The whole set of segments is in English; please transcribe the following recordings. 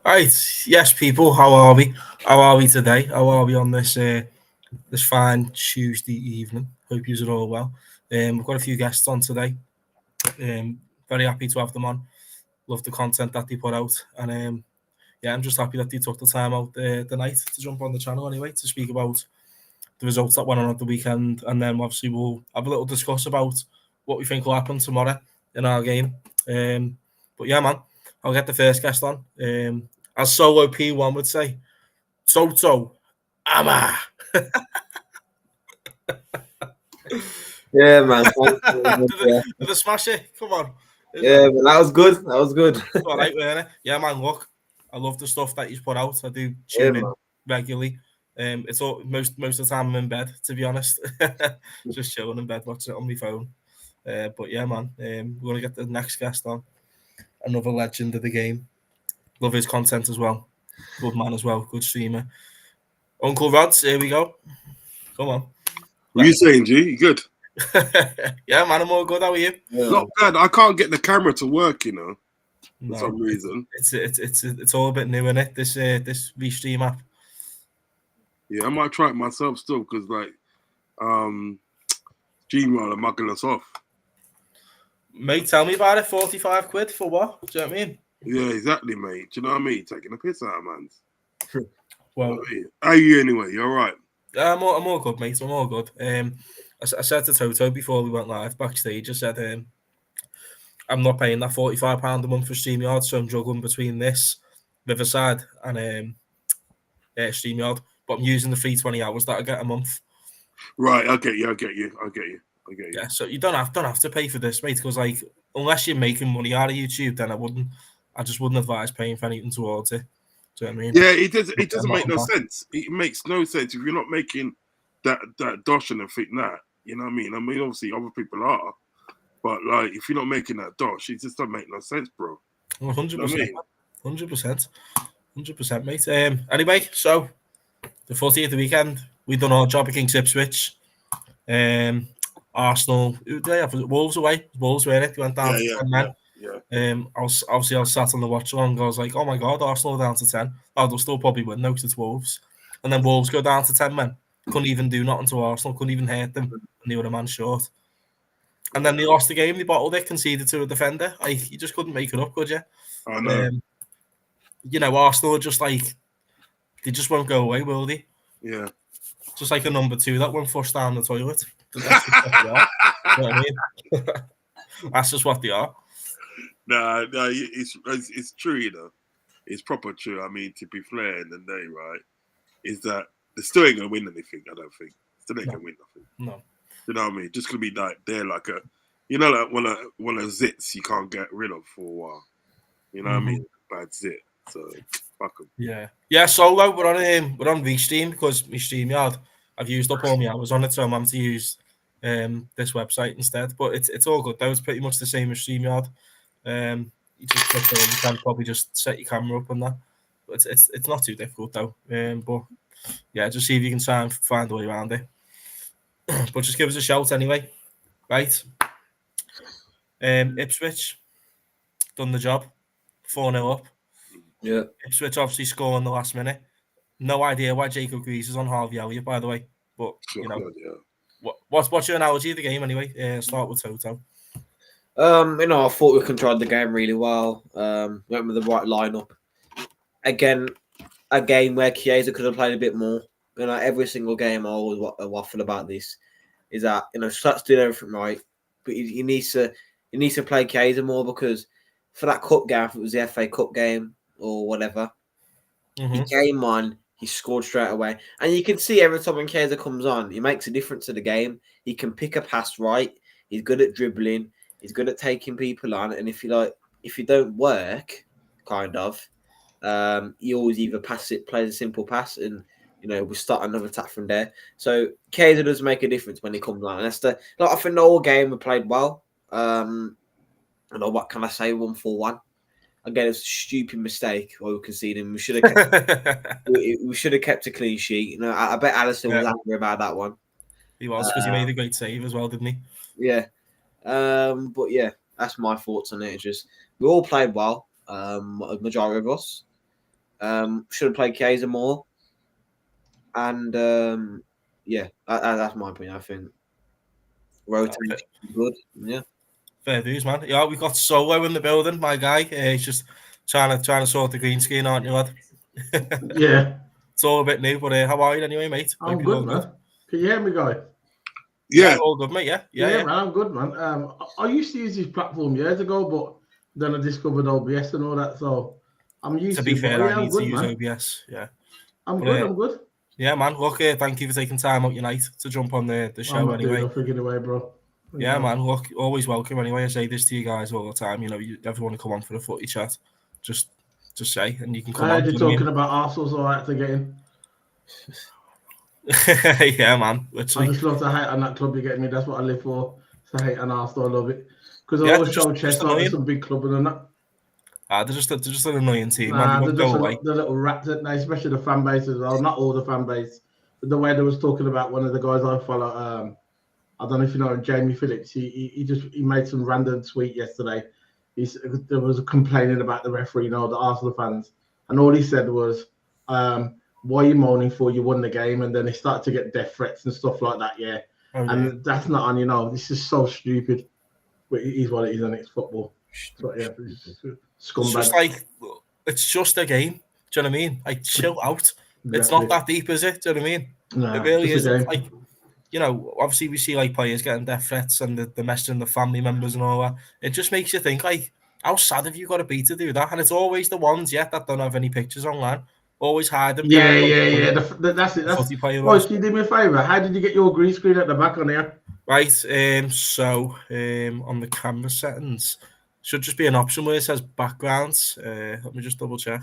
Right, yes, people. How are we? How are we today? How are we on this fine Tuesday evening? Hope you're all well. We've got a few guests on today. Very happy to have them on. Love the content that they put out, and yeah, I'm just happy that they took the time out the night to jump on the channel anyway to speak about the results that went on at the weekend, and then obviously we'll have a little discuss about what we think will happen tomorrow in our game. But yeah, man, I'll get the first guest on. As Solo P1 would say, Toto Ama. Yeah, man. The smash it. Come on. Yeah, man, that was good. That was good. All right, weren't it? Yeah, man. Look, I love the stuff that he's put out. I do Yeah, tune in man. regularly. It's all most of the time I'm in bed, to be honest. Just chilling in bed, watching it on my phone. But yeah, man. We're gonna get the next guest on. Another legend of the game. Love his content as well. Good man as well. Good streamer. Uncle RODZ, here we go. Come on. What are you saying, G? You good? Yeah, man, I'm all good. How are you? Yeah. Not bad. I can't get the camera to work, you know, for No, some reason. it's all a bit new, isn't it? This restream app. Yeah, I might try it myself still because, like, Gmail are mugging us off. Mate, tell me about it. 45 quid for what? Do you know what I mean? Yeah, exactly, mate. Do you know what I mean? Taking a piss out of man's. Well, how are you anyway? You all right? I'm all good, mate. I'm all good. I said to Toto before we went live backstage, I said, I'm not paying that £45 a month for StreamYard, so I'm juggling between this, Riverside, and StreamYard. But I'm using the free 20 hours that I get a month. Right, I get you. Yeah, so you don't have to pay for this, mate, because like unless you're making money out of YouTube, then I just wouldn't advise paying for anything towards it. Do you know what I mean? Yeah, it doesn't make no sense. It makes no sense if you're not making that dosh and everything that, you know what I mean? I mean, obviously other people are, but like if you're not making that dosh, it just doesn't make no sense, bro. 100%, 100%, mate. Anyway, so the 40th weekend, we done our job against Ipswich. Arsenal, who they have? Wolves away. Wolves were it. They went down to 10 men. Yeah. I was sat on the watch along. I was like, oh my god, Arsenal down to 10. Oh, they'll still probably win, no, because it's Wolves. And then Wolves go down to 10 men. Couldn't even do nothing to Arsenal. Couldn't even hurt them. And they were a man short. And then they lost the game. They bottled it, conceded to a defender. Like, you just couldn't make it up, could you? I know. You know, Arsenal are just like, they just won't go away, will they? Yeah. Just like a number 2 that won't flush down the toilet. That's just what they are. You know what I mean? That's just what they are. No, it's true, you know. It's proper true. I mean, to be fair in the day, right, is that they still ain't gonna win anything, I don't think. Still ain't gonna win nothing. No. You know what I mean? Just gonna be like they're like a, you know, like one of zits you can't get rid of for a while. You know what I mean? Bad zit. So fuck them. Yeah. Solo, we're on Restream because my StreamYard, I've used up all my hours on it, so I'm having to use this website instead. But it's all good though. It's pretty much the same as StreamYard. You just click there, you can probably just set your camera up and that. But it's not too difficult though. But yeah, just see if you can try and find a way around it. But just give us a shout anyway, right? Ipswich done the job, 4-0 up. Yeah. Ipswich obviously score in the last minute. No idea why Jacob Greaves is on Harvey Elliott, by the way. But you know, what's your analogy of the game anyway? Start with Toto. You know, I thought we controlled the game really well. Went with the right lineup. Again, a game where Chiesa could have played a bit more. You know, every single game I always waffle about this is that, you know, Slut's doing everything right, but he needs to play Chiesa more, because for that cup game, if it was the FA Cup game or whatever, he came on, he scored straight away, and you can see every time when Chiesa comes on, he makes a difference to the game. He can pick a pass right. He's good at dribbling. He's good at taking people on, and if you don't work, kind of, he always either plays a simple pass, and you know, we start another attack from there. So Chiesa does make a difference when he comes on. And that's I think the whole game we played well. And what can I say? 1-4-1. Again, it's a stupid mistake while we conceding. We should have kept a clean sheet. You know, I bet Alisson was angry about that one. He was, because he made a great save as well, didn't he? Yeah. But yeah, that's my thoughts on it. It's just we all played well. A majority of us. Should have played Chiesa more. And that's my opinion. I think rotation is good. Yeah. Fair dues, man. Yeah, we got Solo in the building, my guy. He's just trying to sort the green screen, aren't you, lad? Yeah. It's all a bit new, but how are you anyway, mate? I'm good, man. Can you hear me, guys? Yeah, all good, mate. Yeah, man. I'm good, man. I used to use this platform years ago, but then I discovered OBS and all that, so I'm used to be fair, I need to use man. OBS. Yeah, I'm good. Yeah, man. Look, thank you for taking time out your night to jump on the show. I'm not anyway, doing nothing away, bro. Yeah, man. Look, always welcome. Anyway, I say this to you guys all the time. You know, you ever want to come on for a footy chat, just say, and you can come I on. heard you talking about Arsenal's all right to get in. Yeah, man. Literally. I just love to hate on that club you get me. That's what I live for. To hate on Arsenal, I love it because I always show chest like there's some big club and that. They're just an annoying team. Nah, man. they're just the little rats, especially the fan base as well. Not all the fan base, but the way they was talking about one of the guys I follow. I don't know if you know him, Jamie Phillips. He made some random tweet yesterday. There was complaining about the referee, the Arsenal fans, and all he said was, "Why are you moaning for? You won the game," and then he started to get death threats and stuff like that. Yeah, and that's not on. This is so stupid. But it is what it is, and it's football. So, yeah, scumbag. It's just a game. Do you know what I mean? Like, chill out. Exactly. It's not that deep, is it? Do you know what I mean? Nah, it really is. Like, obviously we see like players getting death threats and the messaging the family members and all that. It just makes you think, like, how sad have you got to be to do that? And it's always the ones, that don't have any pictures online. Always hide them. Yeah. That's it. Well, can you do me a favour? How did you get your green screen at the back on here? Right. So on the camera settings, should just be an option where it says backgrounds. Let me just double check.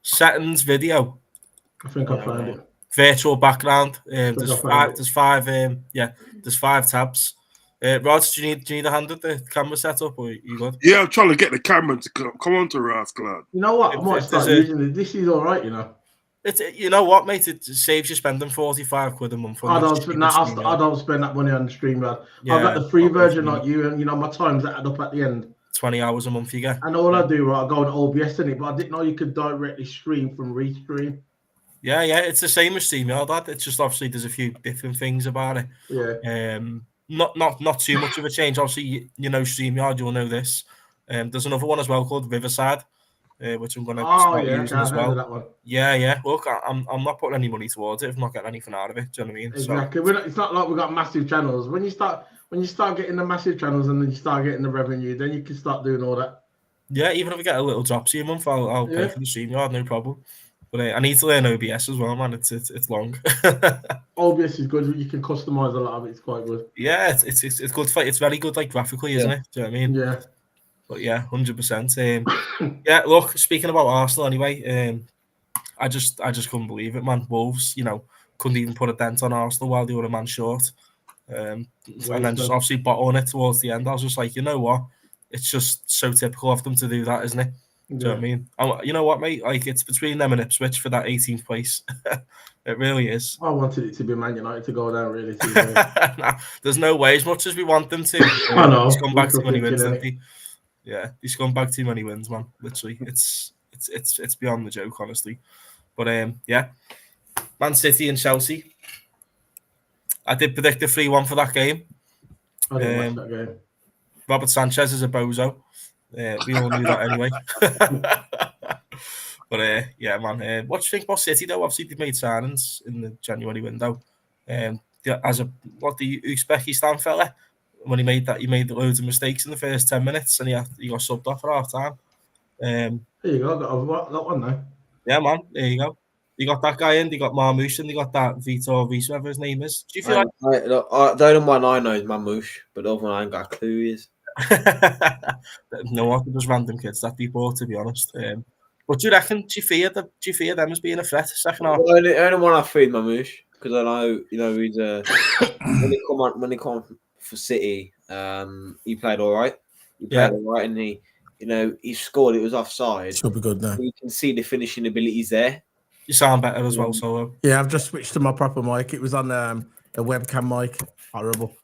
Settings video. I think I found it. Virtual background. There's five tabs. RODZ, do you need a hand at the camera setup, or you good? Yeah, I'm trying to get the camera to come on to RODZ. You know what? I might start using it. This is all right, You know what, mate? It saves you spending 45 quid a month. I don't spend that money on the stream, lad. I've got the free version like you, and my times add up at the end. 20 hours a month you get. And all I do, I go on OBS in it, but I didn't know you could directly stream from Restream. Yeah, it's the same as StreamYard, lad. It's just obviously there's a few different things about it. Yeah. Not too much of a change. Obviously, StreamYard, you'll know this. There's another one as well called Riverside, which I'm going to start using as well. That one. Yeah. Look, I'm not putting any money towards it if I'm not getting anything out of it. Do you know what I mean? Exactly. It's not like we've got massive channels. When you start getting the massive channels and then you start getting the revenue, then you can start doing all that. Yeah, even if I get a little dropsy a month, I'll pay for the StreamYard, no problem. But I need to learn OBS as well, man. It's long. OBS is good. You can customize a lot of it. It's quite good. Yeah, it's good. It's very good, like graphically, isn't it? Do you know what I mean? Yeah. But yeah, 100%. Yeah. Look, speaking about Arsenal, anyway, I just couldn't believe it, man. Wolves, couldn't even put a dent on Arsenal while they were a man short. And then just obviously bottling it towards the end. I was just like, you know what? It's just so typical of them to do that, isn't it? Do you know what I mean? You know what, mate? Like, it's between them and Ipswich for that 18th place. It really is. I wanted it to be Man United to go down, really. Nah, there's no way. As much as we want them to, I know. He's come back too many wins, didn't he? Yeah, he's come back too many wins, man. Literally, it's beyond the joke, honestly. But yeah, Man City and Chelsea. I did predict a 3-1 for that game. I didn't watch that game. Robert Sanchez is a bozo. We all knew that anyway. But yeah, man. What do you think about City though? Obviously, they made signings in the January window. The Uzbekistan fella, when he made loads of mistakes in the first 10 minutes, and he got subbed off for half time. There you go. Got one now. Yeah, man. There you go. You got that guy in. They got Marmoush, and they got that Vitor Reis, whatever his name is. Do you feel the only one I know is Marmoush, but the other one I ain't got a clue who he is. No, I think just random kids that they bought, to be honest. But do you reckon? Do you fear them as being a threat second half? Well, the only one I fear Marmoush, because I know he's when he come for City, he played all right. And he scored. It was offside. Should be good now. You can see the finishing abilities there. You sound better as well, Solo. Yeah, I've just switched to my proper mic. It was on a webcam mic. Horrible.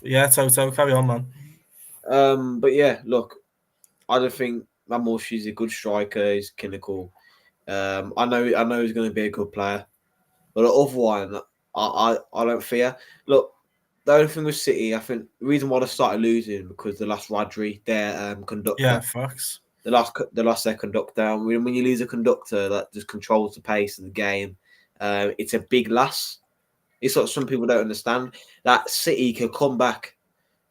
Yeah, Toto, carry on, man. But yeah, look, I don't think Mamouche is a good striker. He's clinical. I know he's going to be a good player. But the other one, I don't fear. Look, the only thing with City, I think the reason why they started losing because they lost Rodri, their conductor. Yeah, facts. They lost their conductor. And when you lose a conductor that just controls the pace of the game, it's a big loss. It's what some people don't understand. That City can come back,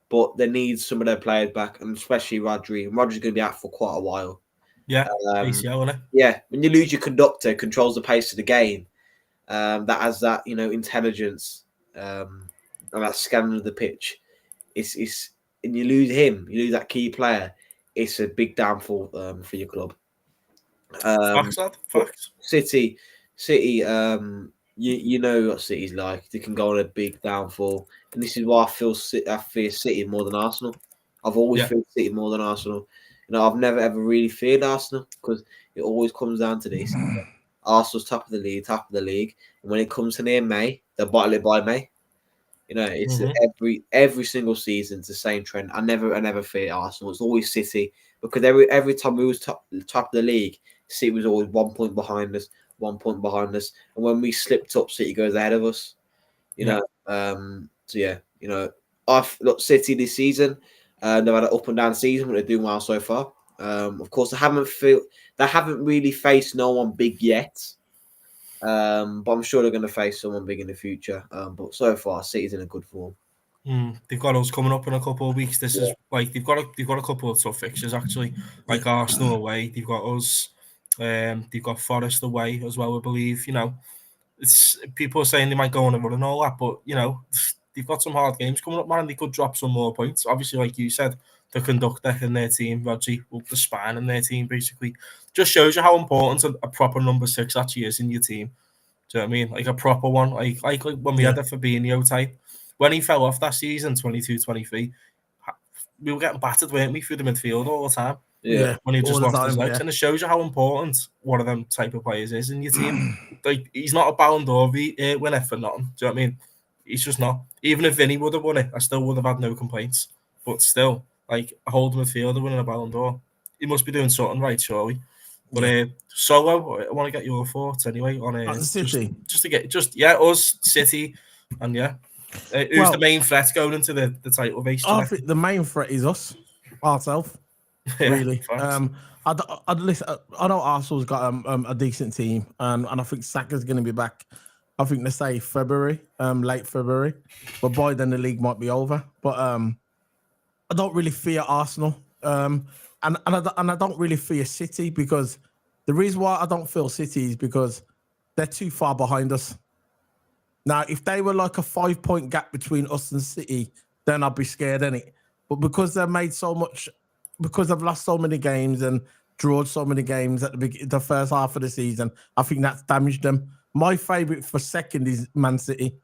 but they need some of their players back, and especially Rodri. And Rodri's going to be out for quite a while. Yeah, ACL, isn't it? Yeah, when you lose your conductor, controls the pace of the game. That has that intelligence and that scanning of the pitch. It's and you lose him, you lose that key player. It's a big downfall for your club. Facts, lad. Facts. City. You know what City's like. They can go on a big downfall, and this is why I fear City more than Arsenal. I've always feared City more than Arsenal. I've never ever really feared Arsenal because it always comes down to this. Arsenal's top of the league. And when it comes to near May, they'll bottle it by May. It's every single season, it's the same trend. I never fear Arsenal. It's always City because every time we was top of the league, City was always 1 point behind us, 1 point behind us. And when we slipped up, City goes ahead of us. Look, City this season, they've had an up and down season, but they're doing well so far. Of course, they haven't really faced no one big yet. But I'm sure they're going to face someone big in the future. But so far, City's in a good form. They've got us coming up in a couple of weeks. This is like they've got a couple of tough fixtures actually. Like Arsenal away, they've got us. They've got Forest away as well. I believe. It's people are saying they might go on a run and all that, but they've got some hard games coming up, man. And they could drop some more points. Obviously, like you said, the conductor in their team, Rodri, the spine in their team, basically, just shows you how important a proper number 6 actually is in your team. Do you know what I mean? Like a proper one, like when we had the Fabinho type. When he fell off that season, 22-23, we were getting battered, weren't we, through the midfield all the time? Yeah. When he just lost his legs. And it shows you how important one of them type of players is in your team. Like, he's not a Ballon d'Or winner for nothing. Do you know what I mean? He's just not. Even if Vinny would have won it, I still would have had no complaints. But still, like, a holding midfielder winning a Ballon d'Or, he must be doing something right, surely. But Solo, I want to get your thoughts anyway on City. Us, City, and who's the main threat going into the title race? I think the main threat is us, ourselves. Really. I know Arsenal's got a decent team, and I think Saka's going to be back. I think they say February, late February, but by then the league might be over. But I don't really fear Arsenal, and I don't really fear City because the reason why I don't feel City is because they're too far behind us. Now, if they were like a 5-point gap between us and City, then I'd be scared, innit? But because they've made so much, because they've lost so many games and drawn so many games at the first half of the season, I think that's damaged them. My favourite for second is Man City.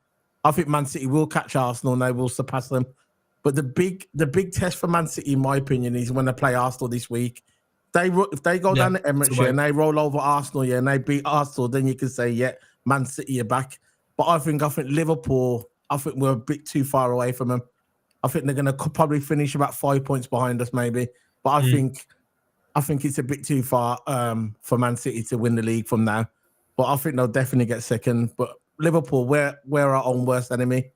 I think Man City will catch Arsenal and they will surpass them. But the big test for Man City, in my opinion, is when they play Arsenal this week. If they go down to Emirates and they roll over Arsenal, and they beat Arsenal, then you can say, Man City are back. But I think Liverpool, we're a bit too far away from them. I think they're going to probably finish about 5 points behind us, maybe. But I think it's a bit too far for Man City to win the league from now. But I think they'll definitely get second. But Liverpool, we're our own worst enemy.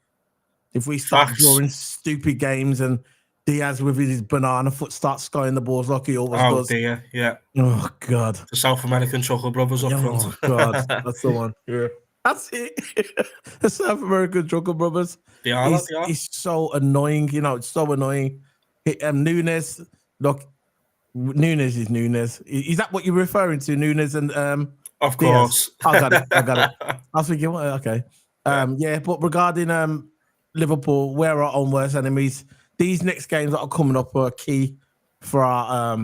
If we start drawing stupid games and Diaz with his banana foot starts skying the balls like he always does. Oh, dear, yeah. Oh, God. The South American Chocolate Brothers up front. Oh, God. That's the one. Yeah. That's it. The South American Chocolate Brothers. They are. It's so annoying. It's so annoying. Nunes, look, Nunes is Nunes. Is that what you're referring to? Nunes and of course. I got it. I was thinking, okay. But regarding Liverpool, we're our own worst enemies. These next games that are coming up are key for our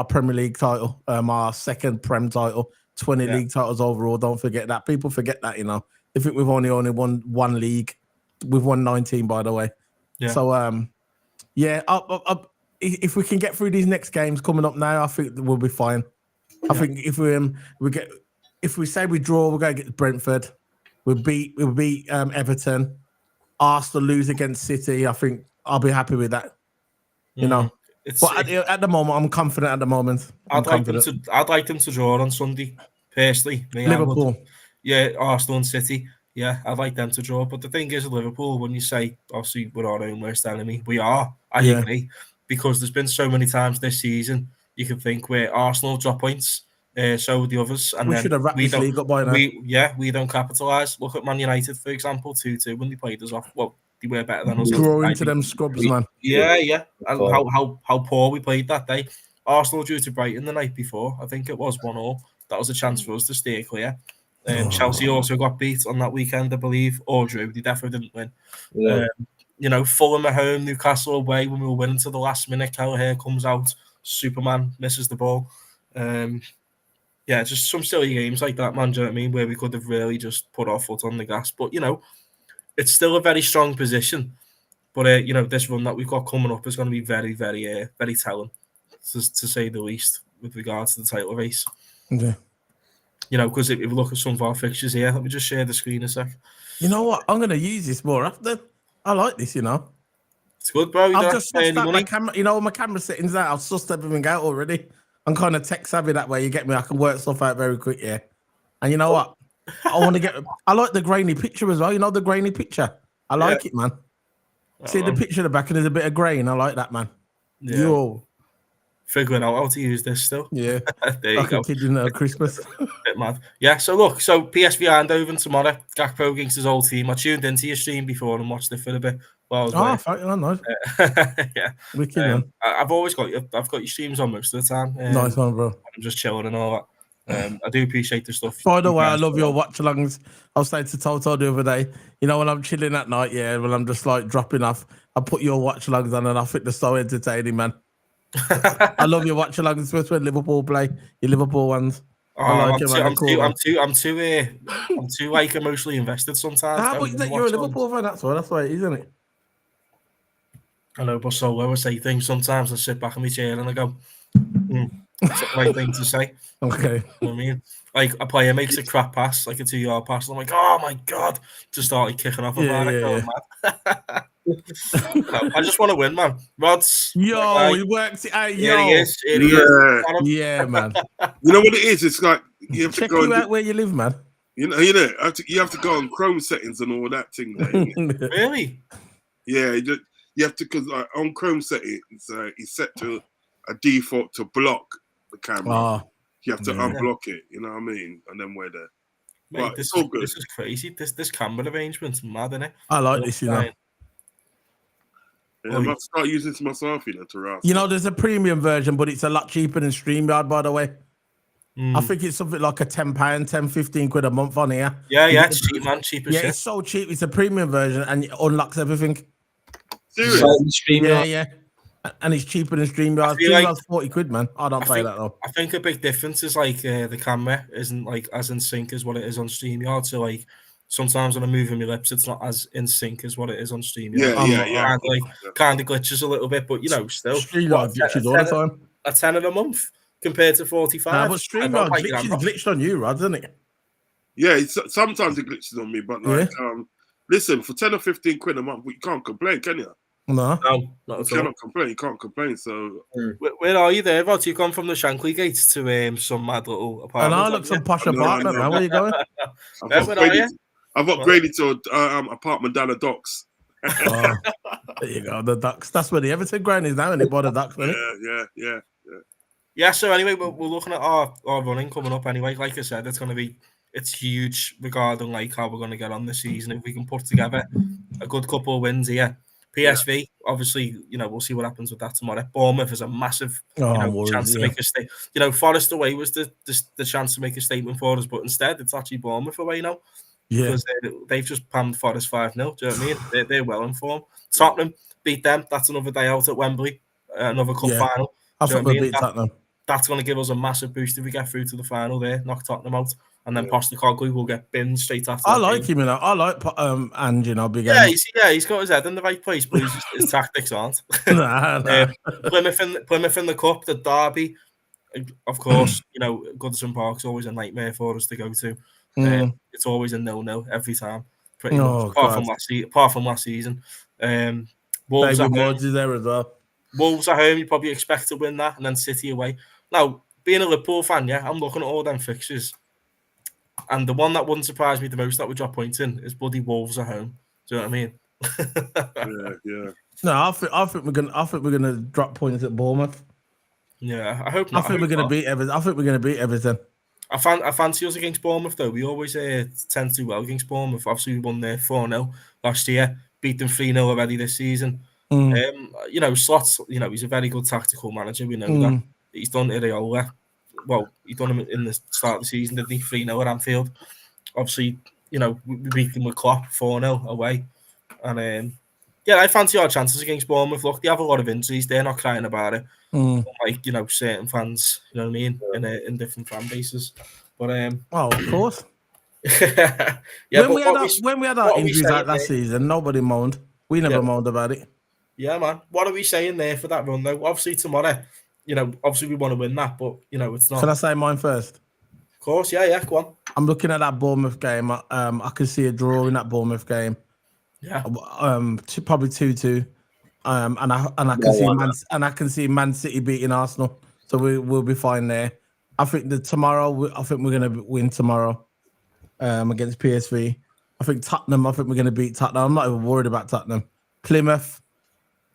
Premier League title, our second Prem title, 20 league titles overall. Don't forget that. People forget that, I think we've only won one league. We've won 19, by the way. Yeah. So, if we can get through these next games coming up now, I think we'll be fine. I think if we say we draw, we're going to get Brentford. We'll beat Everton. Arsenal lose against City. I think I'll be happy with that. But at the moment, I'm confident. At the moment, I'd like them to draw on Sunday. Personally, Liverpool. Arsenal and City. Yeah, I'd like them to draw. But the thing is, Liverpool, when you say, obviously, we're our own worst enemy, we are. I agree. Because there's been so many times this season, you can think where Arsenal drop points, so would the others. And we should have wrapped this league up by now. We don't capitalise. Look at Man United, for example, 2-2 when they played us off. Well, they were better than us. Draw into them scrubs, man. Yeah. And how poor we played that day. Arsenal drew to Brighton the night before. I think it was 1-1. That was a chance for us to steer clear. Chelsea also got beat on that weekend, I believe, or drew. They definitely didn't win. Yeah. Fulham at home, Newcastle away when we were winning to the last minute. Kelleher comes out, Superman misses the ball. Just some silly games like that, man. Do you know what I mean? Where we could have really just put our foot on the gas. But, it's still a very strong position. But, this run that we've got coming up is going to be very, very, very telling, to say the least, with regards to the title race. Okay. Because if you look at some of our fixtures here, let me just share the screen a sec. You know what? I'm going to use this more often. I like this, It's good, bro. I've just sussed out my camera. My camera settings out. I've sussed everything out already. I'm kind of tech savvy that way. You get me? I can work stuff out very quick, yeah. And you know what? I like the grainy picture as well. The grainy picture. I like it, man. See the picture at the back and there's a bit of grain. I like that, man. Yeah. Yo. Figuring out how to use this still. Yeah. There you go. A kid in Christmas. Bit mad. Yeah, so look, PSV Eindhoven tomorrow. Gakpo against his old team. I tuned into your stream before and watched it for a bit. Nice. Yeah. Wicked, man. I've got your streams on most of the time. Nice one, bro. I'm just chilling and all that. I do appreciate the stuff. By the way, I love your watch alongs. I was saying to Toto the other day, when I'm chilling at night, when I'm just like dropping off, I put your watch alongs on and I think they're so entertaining, man. I love your watch alongs, especially when Liverpool play, your Liverpool ones. I'm too like emotionally invested sometimes. But you're a Liverpool fan, that's why it is, isn't it? I know, but so I say things sometimes. I sit back in my chair and I go, that's the right thing to say. Okay. You know what I mean? Like a player makes a crap pass, like a 2-yard pass, and I'm like, oh my god, to start like kicking off about it. I just want to win, man. RODZ. He works it out. Here he is. Yeah, man. You know what it is? It's like you have check to go out where you live, man. You have to go on Chrome settings and all that thing there. Really? Yeah, you have to, because on Chrome settings, it's set to a default to block the camera. You have to unblock it, you know what I mean? And then we're there. Mate, this is crazy. This camera arrangement's mad, isn't it? I like this, Yeah, I might start using this myself, to Ross. There's a premium version, but it's a lot cheaper than StreamYard, by the way. I think it's something like a £10, 15 quid a month on here. Yeah, it's cheap, man. Cheap as shit. It's so cheap. It's a premium version and it unlocks everything. Seriously? Yeah. And it's cheaper than StreamYard. StreamYard's 40 quid, man. I don't pay that though. I think a big difference is like the camera isn't like as in sync as what it is on StreamYard. So like sometimes when I'm moving my lips, it's not as in sync as what it is on StreamYard. Kind of glitches a little bit, but still. StreamYard glitches all the time. A £10 a month compared to 45. Nah, but StreamYard glitched on you, Rod, isn't it? Yeah, sometimes it glitches on me, but listen, for 10 or 15 quid a month, you can't complain, can you? No, not at all. You can't complain. So, where are you there, Rod? You come from the Shankly Gate to some mad little apartment. And I look some posh apartment, man. Where are you going? I've upgraded to apartment down the docks. There you go, the docks. That's where the Everton ground is now, and it by the docks, isn't it? Yeah. Yeah. So anyway, we're looking at our running coming up. Anyway, like I said, it's huge regarding like how we're going to get on this season. If we can put together a good couple of wins here. PSV, obviously, we'll see what happens with that tomorrow. Bournemouth is a massive chance to make a statement. Forest away was the chance to make a statement for us, but instead it's actually Bournemouth away now. Yeah. Because they've just panned Forest 5-0. Do you know what I mean? They're well informed. Tottenham beat them. That's another day out at Wembley. Another cup final. I think we'll beat Tottenham. That's going to give us a massive boost if we get through to the final there, knock Tottenham out. And then Postecoglou will get binned straight after. I like him, I like big. He's got his head in the right place, but his tactics aren't. Nah. Plymouth in the cup, the derby, of course. Goodison Park's always a nightmare for us to go to. It's always a 0-0 every time, pretty much. Apart from last season. Wolves David Woods is there as well. Wolves at home, you probably expect to win that, and then City away. Now, being a Liverpool fan, yeah, I'm looking at all them fixtures, and the one that wouldn't surprise me the most that would drop points in is bloody Wolves at home. Do you know what I mean? Yeah. No, I think we're gonna drop points at Bournemouth. Yeah, I hope not. I think we're gonna beat Everton. I think we're gonna beat Everton. I fancy us against Bournemouth though. We always tend to do well against Bournemouth. Obviously, we won there 4-0 last year. Beat them 3-0 already this season. You know, Slot's, you know, he's a very good tactical manager. We know that. He's done Iraola. Well, he done him in the start of the season, didn't he? 3-0 at Anfield. Obviously, you know, we beat them with Klopp 4-0 away. And yeah, I fancy our chances against Bournemouth. Look, they have a lot of injuries. They're not crying about it. Like, you know, certain fans, you know what I mean, in different fan bases. But of course. Yeah, when we had our injuries like last season, nobody moaned. We never moaned about it. Yeah, man. What are we saying there for that run though? Obviously tomorrow, you know, obviously we want to win that, but you know, it's not. Can I say mine first? Of course, yeah, go on. I'm looking at that Bournemouth game. I can see a draw in that Bournemouth game. Yeah. Probably 2-2. And I can see Man City beating Arsenal, so we'll be fine there. I think we're gonna win tomorrow against PSV. I think Tottenham. I think we're gonna beat Tottenham. I'm not even worried about Tottenham. Plymouth.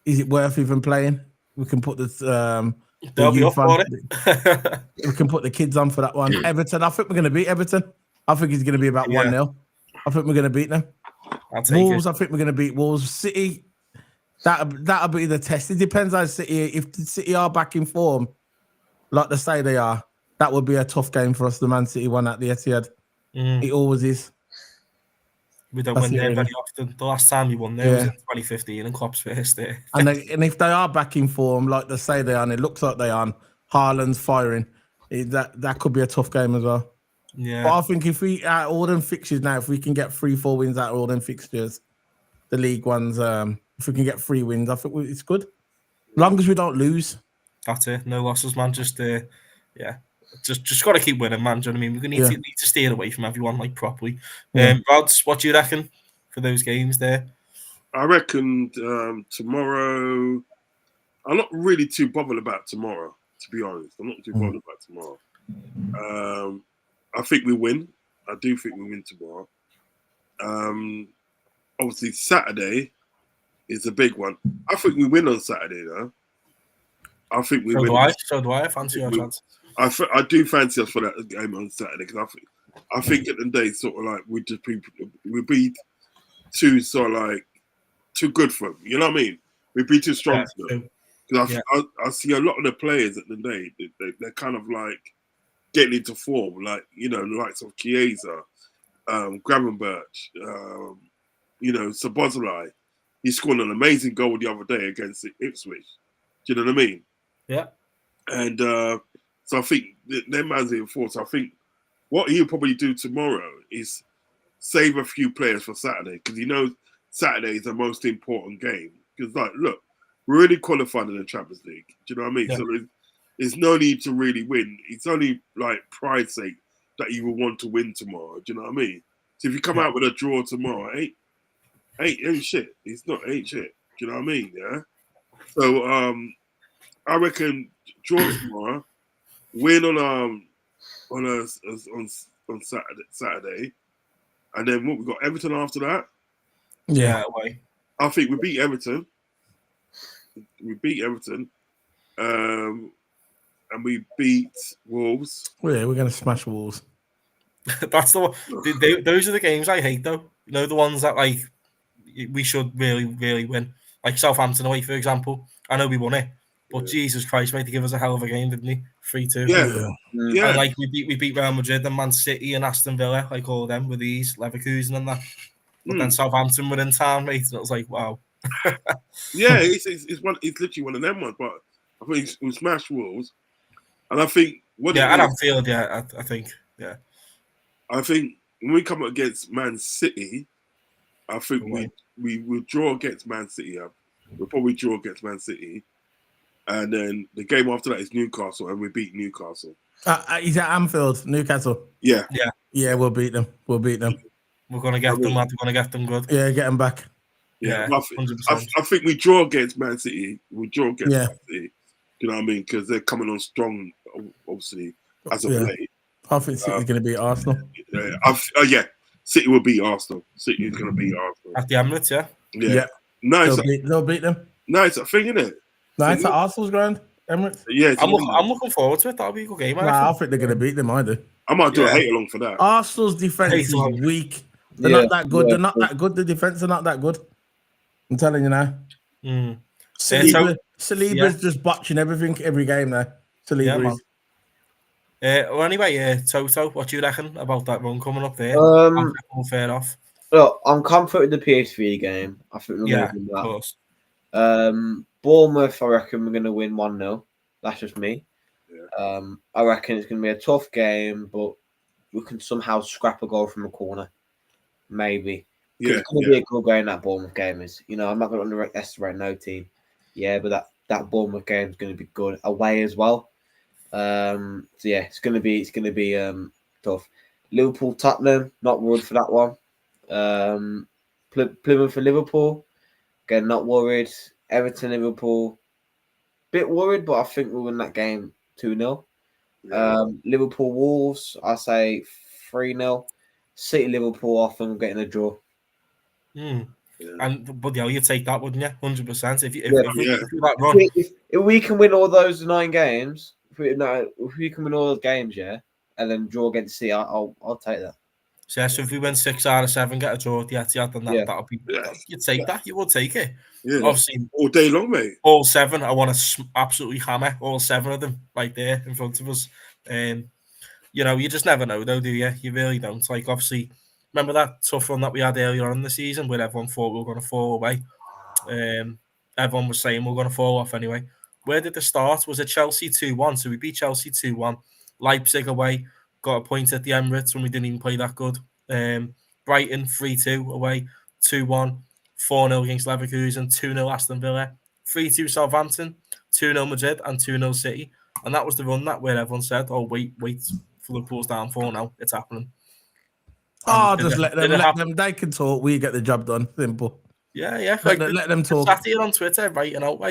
Is it worth even playing? We can put this. They'll be up for it. We can put the kids on for that one. Everton. I think we're gonna beat Everton. I think it's gonna be about 1-0. I think we're gonna beat them. Wolves. I think we're gonna beat Wolves. City. That'll be the test. It depends on City. If the City are back in form, like they say they are, that would be a tough game for us. The Man City one at the Etihad. It always is. We don't win there very often. The last time we won there was in 2015 and Klopp's first there. And if they are back in form, like they say they are, and it looks like they are, Haaland's firing, that could be a tough game as well. Yeah. But I think if we, at all them fixtures now, if we can get 3-4 wins out of all them fixtures, the league ones, if we can get 3 wins, I think it's good. As long as we don't lose. That's it. No losses, man. Just got to keep winning, man. Do you know what I mean? We need to steer away from everyone like properly. RODZ, what do you reckon for those games there? I reckon tomorrow. I'm not really too bothered about tomorrow, to be honest. I'm not too bothered about tomorrow. I think we win. I do think we win tomorrow. Obviously, Saturday is a big one. I think we win on Saturday, though. I think we win. So do I. I fancy our chance. I do fancy us for that game on Saturday because I think at the day sort of like we be too sort of like too good for them. You know what I mean? We'd be too strong for them. Because I see a lot of the players at the day they're kind of like getting into form, like you know, the likes of Chiesa, Gravenberch, you know, Szoboszlai. He scored an amazing goal the other day against Ipswich. Do you know what I mean? Yeah. And so I think their man's in force. I think what he'll probably do tomorrow is save a few players for Saturday because he knows Saturday is the most important game. Because, like, look, we're already qualified in the Champions League. Do you know what I mean? Yeah. So there's no need to really win. It's only, like, pride's sake that you will want to win tomorrow. Do you know what I mean? So if you come out with a draw tomorrow, ain't shit. It's not ain't shit. Do you know what I mean? Yeah. So I reckon draw tomorrow, win on Saturday, and then what we got Everton after that. Yeah, I think we beat Everton. And we beat Wolves. Yeah, we're gonna smash Wolves. That's the one. Those are the games I hate, though. You know, the ones that like we should really, really win. Like Southampton away, for example. I know we won it, but Jesus Christ, mate, they give us a hell of a game, didn't he? 3-2. Yeah. And like we beat Real Madrid and Man City and Aston Villa, like all of them with these Leverkusen and that. But then Southampton were in town, mate, and it was like, wow. It's literally one of them ones. But I think we smashed Wolves, and I think at Anfield, I think, yeah. I think when we come up against Man City, I think we will draw against Man City. We'll probably draw against Man City. And then the game after that is Newcastle, and we beat Newcastle. Is that Anfield, Newcastle? Yeah. Yeah, we'll beat them. We're going to get them, lad. We're going to get them good. Yeah, get them back. Yeah, I think we draw against Man City. Man City. You know what I mean? Because they're coming on strong, obviously, as of late. I think City's going to beat Arsenal. City will beat Arsenal. City is going to beat Arsenal. At the Emirates, yeah. Nice. They'll beat them. Nice thing, isn't it? Nice at Arsenal's ground, Emirates. Yeah, I'm looking forward to it. That'll be a good game. I think they're going to beat them. I do. I might do a hate along for that. Arsenal's defense is weak. They're not that good. They're not that good. The defense are not that good. I'm telling you now. Saliba's just botching everything every game now. Saliba is. Well, anyway, Toto, what do you reckon about that run coming up there? Fair off. Look, I'm confident with the PSV game. I think we're going to win that. Of course. Bournemouth, I reckon we're going to win 1-0. That's just me. Yeah. I reckon it's going to be a tough game, but we can somehow scrap a goal from a corner. Maybe. Yeah, it's going to be a good game, that Bournemouth game is. You know, I'm not going to underestimate no team. Yeah, but that Bournemouth game is going to be good. Away as well. So yeah, it's going to be tough. Liverpool, Tottenham, not worried for that one. Plymouth for Liverpool, again, not worried. Everton, Liverpool, bit worried, but I think we'll win that game 2-0. Yeah. Liverpool, Wolves, I say 3-0. City, Liverpool, I think we're getting a draw. Yeah. But you take that, wouldn't you? 100%. If we can win all those 9 games, if we can win all those games, and then draw against City, I'll take that. So if we win 6 out of 7, get a draw at the Etihad, then that'll be. You'd take that. You would take it. Yeah. Obviously, all day long, mate. All 7. I want to absolutely hammer all 7 of them right there in front of us. You know, you just never know, though, do you? You really don't. Like, obviously, remember that tough run that we had earlier on in the season where everyone thought we were going to fall away. Everyone was saying we we're going to fall off anyway. Where did the start? Was it Chelsea 2-1? So we beat Chelsea 2-1. Leipzig away. Got a point at the Emirates when we didn't even play that good. Brighton 3-2 away, 2-1, 4-0 against Leverkusen, 2-0 Aston Villa, 3-2 Southampton, 2-0 Madrid, and 2-0 City. And that was the run where everyone said, "Oh, wait, for Liverpool's downfall now. It's happening." Just let them. They can talk. We get the job done. Simple. Yeah. Let them talk. Sat here on Twitter writing out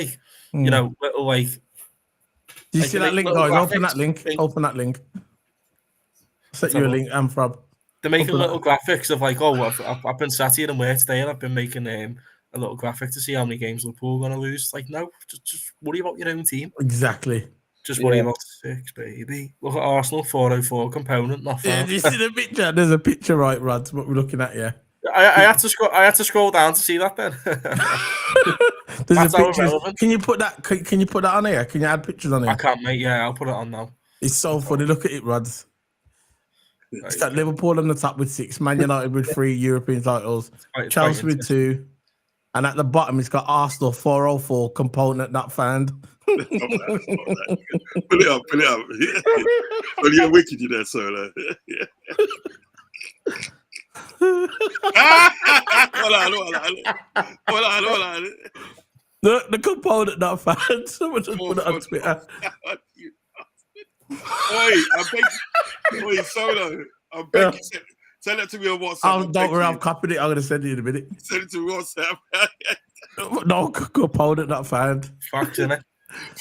you know, little Do you see that link, guys? Open that link. Set you a link, Amfrab. They're making little graphics of I've been sat here and worked today, and I've been making a little graphic to see how many games Liverpool are going to lose. Like, no, just worry about your own team. Exactly. Just worry about 6, baby. Look at Arsenal 404 component. Not far. Yeah, do you see the picture? There's a picture, right, Rod? What we're looking at, yeah. I had to scroll down to see that. Then there's a picture. Can you put that? Can you put that on here? Can you add pictures on here? I can, mate. Yeah, I'll put it on now. It's so funny. Look at it, Rods. It's got Liverpool on the top with 6, Man United with 3 European titles, Chelsea with 2, and at the bottom it's got Arsenal 404 component not found. Pull it up. Well, you're wicked, you there, Solo. Hold on. The component not found. Someone just put it on Twitter. Oi, Solo. I beg you, send that to me on WhatsApp. Don't worry, I've copied it. I'm going to send it in a minute. Send it to me on WhatsApp. No, component not found. Facts, innit?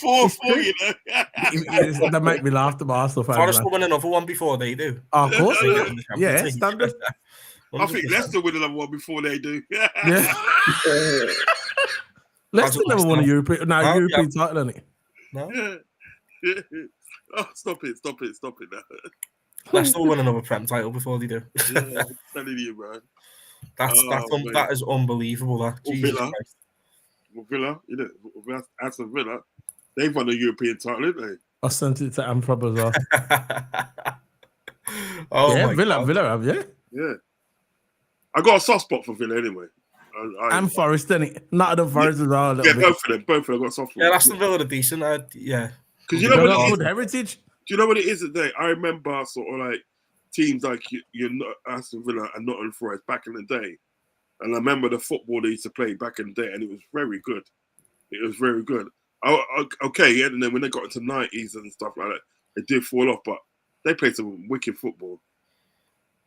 4-4, you know. That make me laugh, the Arsenal fans. Forest will win another one before they do. Oh, of course. Yeah, standard. I think Leicester win another one before they do. Yeah. Leicester never won a European title, hasn't it? No. Oh, stop it now. Leicester will win another Prem title before they do. Yeah, I'm telling you, man. That is unbelievable. That Villa, you know, Aston Villa, they've won a European title, haven't they? I sent it to Amprab as well. Yeah, Villa have, yeah. Yeah. I got a soft spot for Villa anyway. And Forest, didn't it? Not the Forest as well. Both of them got a soft spot. Yeah, Aston Villa are decent. Yeah. Because you know what good heritage. Do you know what it is today? I remember sort of like teams like you're not Aston Villa and Nottingham Forest back in the day. And I remember the football they used to play back in the day, and it was very good. Okay, and then when they got into 90s and stuff like that, they did fall off, but they played some wicked football.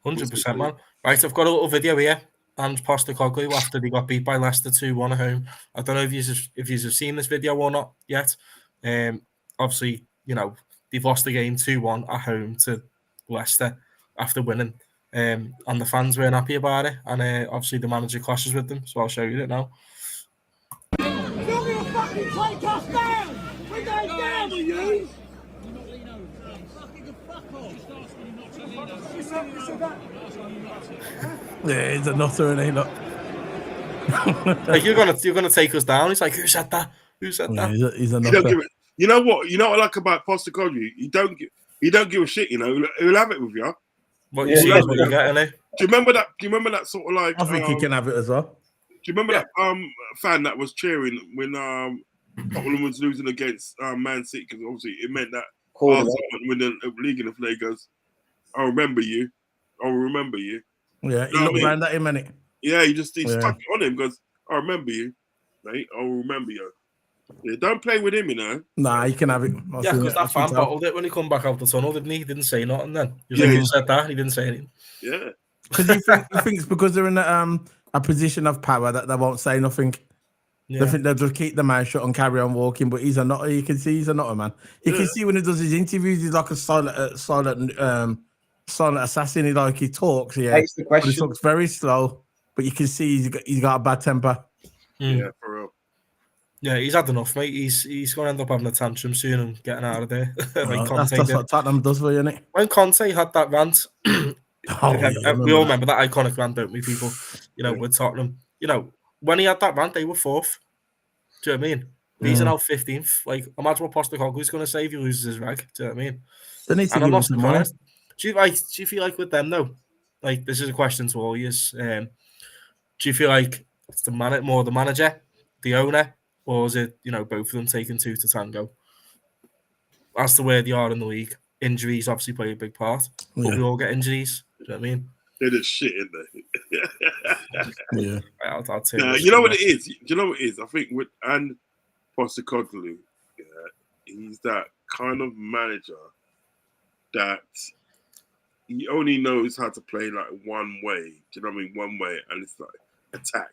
100%, man. Right, I've got a little video here. and Postecoglou after they got beat by Leicester 2-1 at home. I don't know if you've seen this video or not yet. Obviously, they've lost the game 2-1 at home to Leicester after winning. And the fans weren't happy about it. And obviously the manager clashes with them. So I'll show you it now. Yeah, he's a nutter, and he look. Like you're gonna take us down. He's like, who said that? Who said that? He's a nutter. You know what I like about Postecoglou? He don't give a shit. He'll have it with you. What you see is what you get, innit? Do you remember that sort of like? I think he can have it as well. Do you remember that fan that was cheering when Tottenham was losing against Man City? Because obviously it meant that Arsenal win the league, and the player goes, "I remember you. I'll remember you." Yeah, he looked around at him, innit? Yeah, he stuck it on him. Goes, "I remember you, mate. I'll remember you." Yeah, don't play with him, Nah, he can have it. Yeah, because that fan bottled it when he come back out the tunnel, didn't he? He didn't say nothing then. He was like, you said that. He didn't say anything. Yeah. Because he thinks because they're in a position of power that they won't say nothing. Yeah. They think they'll just keep the mouth shut and carry on walking. But he's a nutter. You can see he's a nutter, man. You can see when he does his interviews, he's like a silent assassin. He talks, but he talks very slow. But you can see he's got a bad temper. Yeah, for real. Yeah, he's had enough, mate. He's going to end up having a tantrum soon and getting out of there. That's what Tottenham does for you, isn't it? When Conte had that rant, we all remember that iconic rant, don't we, people? With Tottenham. When he had that rant, they were 4th. Do you know what I mean? These are now 15th. Like, imagine what Postecoglou's going to say if he loses his rag. Do you know what I mean? They need to give him some money. Do you feel like with them, though? Like, this is a question to all you. Do you feel like it's more the manager, the owner, or is it, both of them taking two to tango? As to where they are in the league, injuries obviously play a big part. But we all get injuries. Do you know what I mean? They're just shit, isn't they? Yeah. I'll tell you. You know what it is? Do you know what it is? I think with Postecoglou, he's that kind of manager that he only knows how to play like one way. Do you know what I mean? One way, and it's like attack.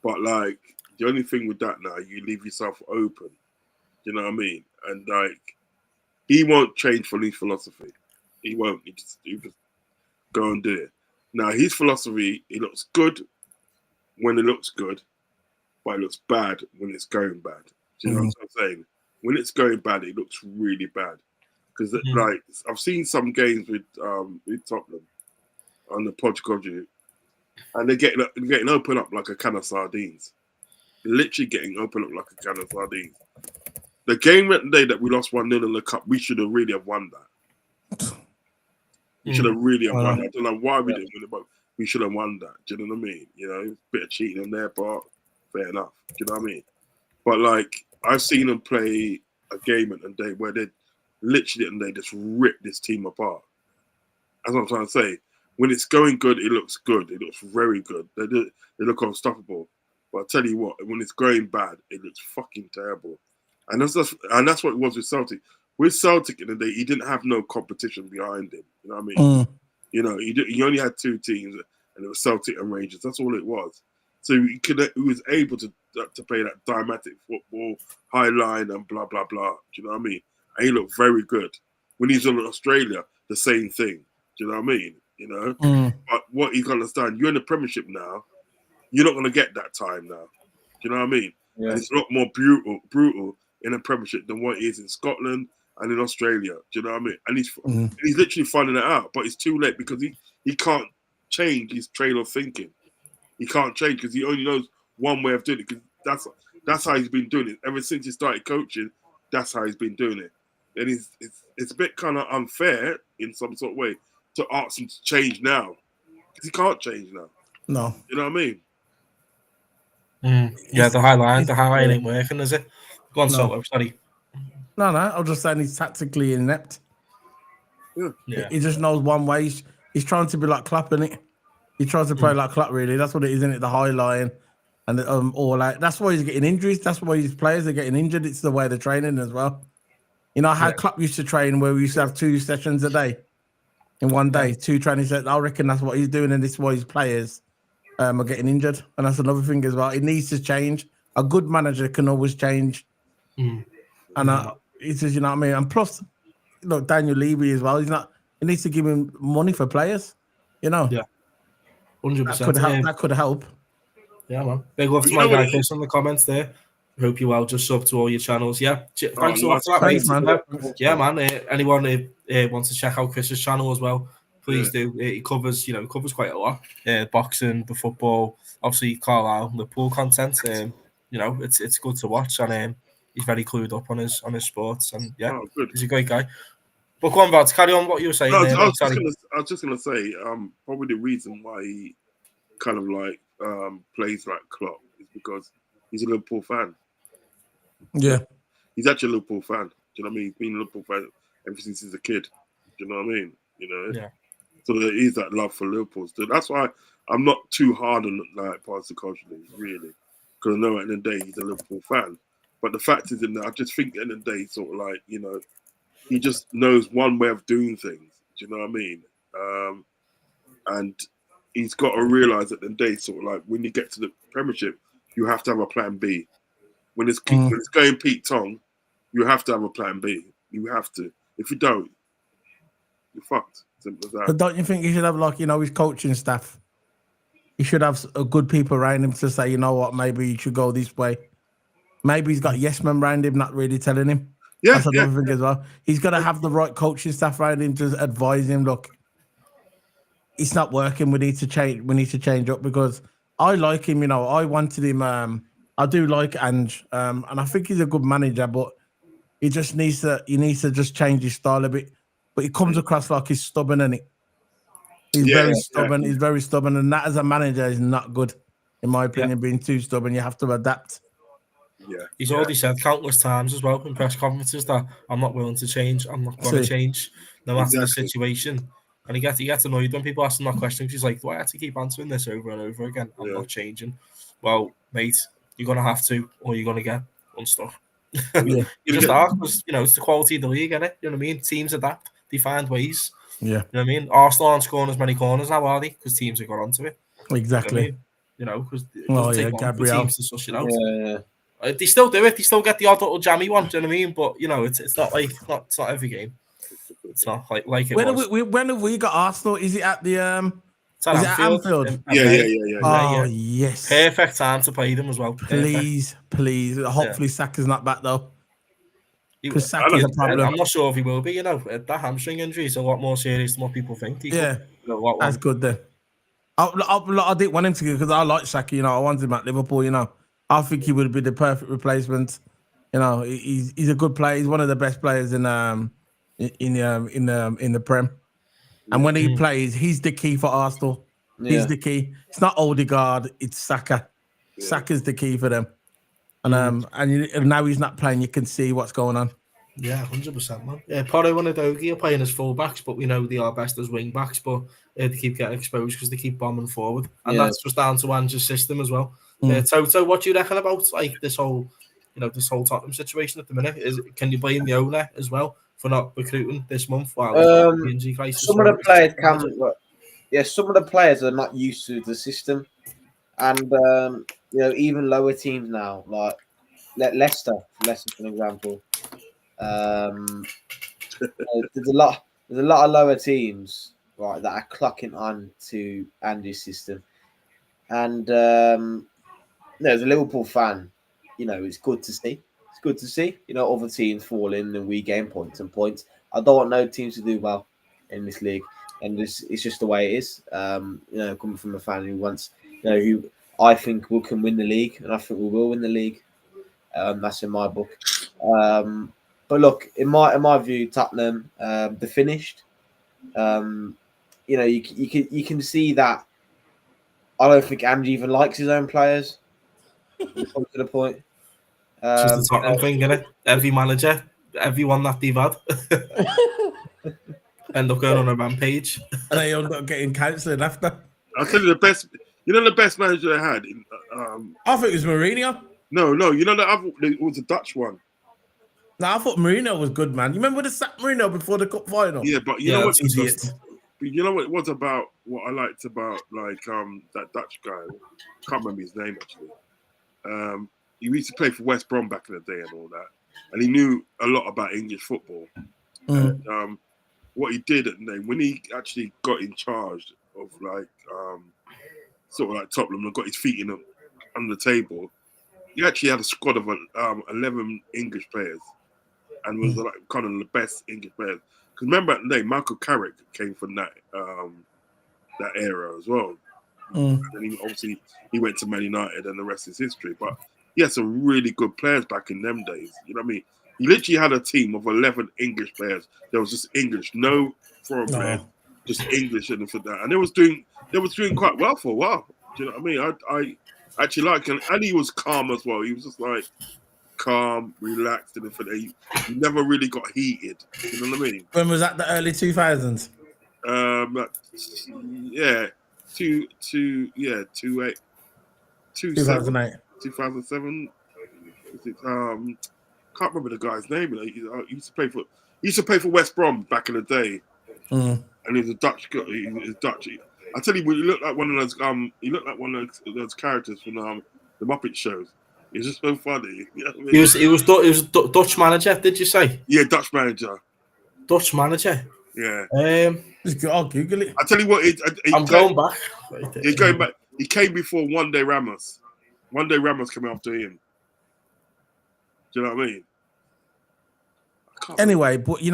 But like the only thing with that now, you leave yourself open. Do you know what I mean? And like he won't change from his philosophy. He won't. He just go and do it. Now his philosophy, it looks good when it looks good, but it looks bad when it's going bad. Do you know what I'm saying? When it's going bad, it looks really bad. Because like I've seen some games with Tottenham on the Pochettino, and they're getting open up like a can of sardines. Literally getting open up like a can of sardines. The game that we lost 1-0 in the cup, we should have really won that. We should have really won that. I don't know why we didn't win it, but we should have won that. Do you know what I mean? A bit of cheating on their part. Fair enough. Do you know what I mean? But like I've seen them play a game at the day where they literally and they just rip this team apart. That's what I'm trying to say. When it's going good, it looks good. It looks very good. They look unstoppable. But I tell you what, when it's going bad, it looks fucking terrible. And that's what it was with Celtic. With Celtic in the day, he didn't have no competition behind him. You know what I mean? He only had two teams, and it was Celtic and Rangers. That's all it was. So he was able to play that dramatic football, high line, and blah blah blah. Do you know what I mean? And he looked very good. When he's in Australia, the same thing. Do you know what I mean? But what you got to understand, you're in the Premiership now. You're not going to get that time now. Do you know what I mean? Yeah. And it's a lot more brutal in the Premiership than what it is in Scotland and in Australia. Do you know what I mean? And he's literally finding it out, but it's too late because he can't change his trail of thinking. He can't change because he only knows one way of doing it. Because that's how he's been doing it ever since he started coaching. That's how he's been doing it, and it's a bit kind of unfair in some sort of way to ask him to change now because he can't change now. No, you know what I mean? Yeah, the highlight ain't working, is it? Go on, Solo, sorry. No, I'm just saying he's tactically inept. Yeah. He just knows one way. He's trying to be like Klopp, innit? He tries to play like Klopp, really. That's what it is, isn't it? The high line and all like that's why he's getting injuries. That's why his players are getting injured. It's the way they're training as well. You know how Klopp used to train, where we used to have 2 sessions a day. in one day. 2 training sessions. I reckon that's what he's doing, and this is why his players are getting injured. And that's another thing as well. It needs to change. A good manager can always change. And he says, you know what I mean? And plus, Daniel Levy as well. He needs to give him money for players. Yeah, 100%. That could help. Yeah, man. Big love to my guy Chris in the comments there. Hope you well. Just sub to all your channels. Yeah, thanks a lot for that, thanks, man. Yeah, man. Anyone wants to check out Chris's channel as well, please do. He covers, quite a lot. Boxing, the football, obviously Carlisle, the pool content. It's good to watch, and he's very clued up on his sports, and he's a great guy. But go on, Vaz, carry on what you were saying. I was just gonna say, probably the reason why he kind of like plays like Klopp is because he's a Liverpool fan. Yeah, he's actually a Liverpool fan. Do you know what I mean? He's been a Liverpool fan ever since he's a kid. Do you know what I mean? Yeah. So there is that love for Liverpool. So that's why I'm not too hard on like Pastor culturally, really, because I know at the end of the day he's a Liverpool fan. But the fact is, I just think at the end of the day, sort of like he just knows one way of doing things. Do you know what I mean? And he's got to realise at the end of the day, sort of like when you get to the Premiership, you have to have a plan B. When it's going Pete Tong, you have to have a plan B. You have to. If you don't, you're fucked. Simple as that. But don't you think he should have his coaching staff? He should have a good people around him to say, you know what, maybe you should go this way. Maybe he's got yes men around him, not really telling him. Yeah, that's another thing as well. He's got to have the right coaching staff around him to advise him. Look, it's not working. We need to change. We need to change up because I like him. I wanted him. I do like Ange, and I think he's a good manager. But he just needs to. He needs to just change his style a bit. But he comes across like he's stubborn, and he's very stubborn. He's very stubborn, and that as a manager is not good, in my opinion. Being too stubborn, you have to adapt. Yeah, he's already said countless times as well in press conferences that I'm not willing to change. I'm not going to change, no matter the situation. And he gets annoyed when people ask him that question. He's like, "Do I have to keep answering this over and over again? I'm not changing." Well, mate, you're going to have to, or you're going to get unstuck. You just are, because it's the quality of the league, isn't it? You know what I mean? Teams adapt, they find ways. Yeah, you know what I mean. Arsenal aren't scoring as many corners now, are they? Because teams have got onto it. Exactly. Because it doesn't take long for teams to suss it out. Yeah. They still do it. They still get the odd little jammy one. Do you know what I mean? But it's not like it's not every game. It's not like it was. When have we got Arsenal? Is it at the It's at Anfield? Yeah. Oh yes. Perfect time to play them as well. Please. Hopefully Saka's not back though. Because Saka's a problem. I'm not sure if he will be. That hamstring injury is a lot more serious than what people think. That's good then. I didn't want him to go because I like Saka. I wanted him at Liverpool. I think he would be the perfect replacement. He's a good player. He's one of the best players in the Prem. And when he plays, he's the key for Arsenal. Yeah. He's the key. It's not Odegaard, it's Saka. Yeah. Saka's the key for them. And now he's not playing. You can see what's going on. Yeah, 100%, man. Porro and Udogie are playing as full backs, but we know they are best as wing backs. But they keep getting exposed because they keep bombing forward, and that's just down to Ange's system as well. Toto, what do you reckon about this whole Tottenham situation at the minute? Can you blame the owner as well for not recruiting this month? While the injury crisis some of the players some of the players are not used to the system, and even lower teams now, like Leicester for an example. There's a lot of lower teams, right, that are clocking on to Andy's system, and as a Liverpool fan, it's good to see. It's good to see, other teams fall in and we gain points. I don't want no teams to do well in this league, and it's just the way it is. Coming from a fan who wants, who I think can win the league, and I think we will win the league. That's in my book. But look, in my view, Tottenham, they're finished. You can see that. I don't think Andy even likes his own players. To the point. Just the Tottenham thing, isn't it? Every manager, everyone that they've had, end up going on a rampage, and they end up getting cancelled after. I'll tell you the best. The best manager they had. I think it was Mourinho. No. It was a Dutch one. No, I thought Mourinho was good, man. You remember the sack Mourinho before the cup final? Yeah, but you know what? But you know what it was about? What I liked about like that Dutch guy. Can't remember his name actually. He used to play for West Brom back in the day and all that, and he knew a lot about English football. And what he did when he actually got in charge of like sort of like Tottenham and got his feet in on the table, he actually had a squad of 11 English players, and was like kind of the best English players. Because remember at the day, Michael Carrick came from that era as well. And then he went to Man United, and the rest is history. But he had some really good players back in them days. You know what I mean? He literally had a team of 11 English players. There was just English, no foreign players, just English and for that. And they was doing quite well for a while. Do you know what I mean? I actually like him, and he was calm as well. He was just like calm, relaxed, and for that. He never really got heated. You know what I mean? When was that? The early 2000s. Yeah. 2008. 2007. Can't remember the guy's name. He used to play for West Brom back in the day, and he's a Dutch guy. He's Dutch. I tell you, he looked like one of those. He looked like one of those characters from the Muppet shows. He's just so funny. You know what I mean? He was Dutch manager. Did you say? Yeah, Dutch manager. Dutch manager. Yeah. I'll Google it. I tell you what. I'm going back. He's going back. He came before One Day Ramos. One Day Ramos came after him. Do you know what I mean? Anyway, but I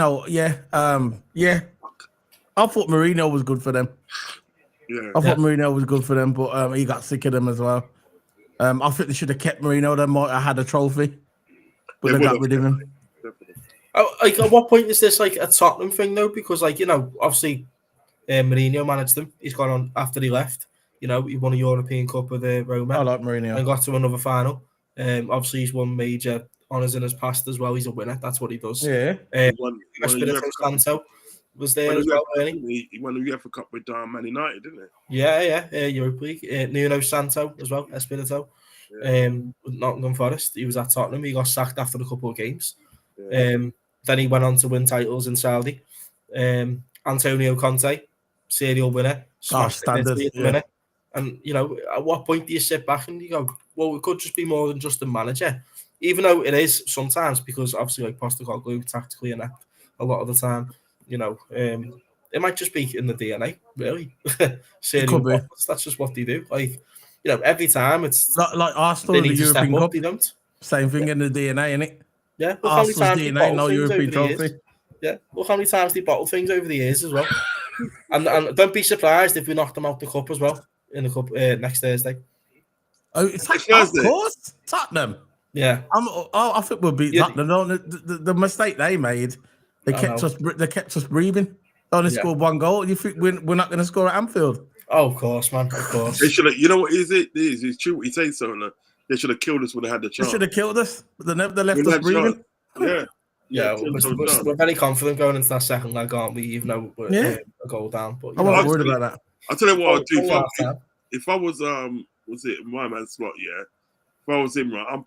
thought Mourinho was good for them. Yeah, I thought Mourinho was good for them, but he got sick of them as well. I think they should have kept Mourinho. They might have had a trophy, but they got rid of him. Like, at what point is this like a Tottenham thing though? Because obviously, Mourinho managed them. He's gone on after he left. He won a European Cup with Roma. I like Mourinho. And got to another final. Obviously, he's won major honours in his past as well. He's a winner. That's what he does. Yeah. Espirito Santo was there as well, He won the UEFA Cup with Man United, didn't he? Yeah. Europa League. Nuno Santo as well, Espirito. With Nottingham Forest. He was at Tottenham. He got sacked after a couple of games. Yeah. Then he went on to win titles in Saudi. Antonio Conte, serial winner. Standard. Winner. And, at what point do you sit back and you go, well, it could just be more than just a manager, even though it is sometimes, because obviously like Postecoglou tactically inept a lot of the time, it might just be in the DNA, really. That's just what they do. Like, every time it's like Arsenal in the European Cup. They don't. Same thing in the DNA, innit? Yeah. Look Arsenal's DNA, no European trophy. Yeah. Look how many times they bottle things over the years as well. and don't be surprised if we knock them out the cup as well in the cup next Thursday. Oh, it's of course, Tottenham. Yeah, I think we'll beat Tottenham. No, the mistake they made, they kept us breathing. They only scored one goal. You think we're not going to score at Anfield? Oh, of course, man. Of course. They should have. You know what is it? It's true. He says so. They should have killed us when they had the chance. They should have killed us, but they left us breathing. Yeah. We're very confident going into that second leg, aren't we? Even though we're a goal down. But I'm not worried about that. I'll tell you what I'll do. If I was was it my man slot? Yeah. If I was him, right, I'll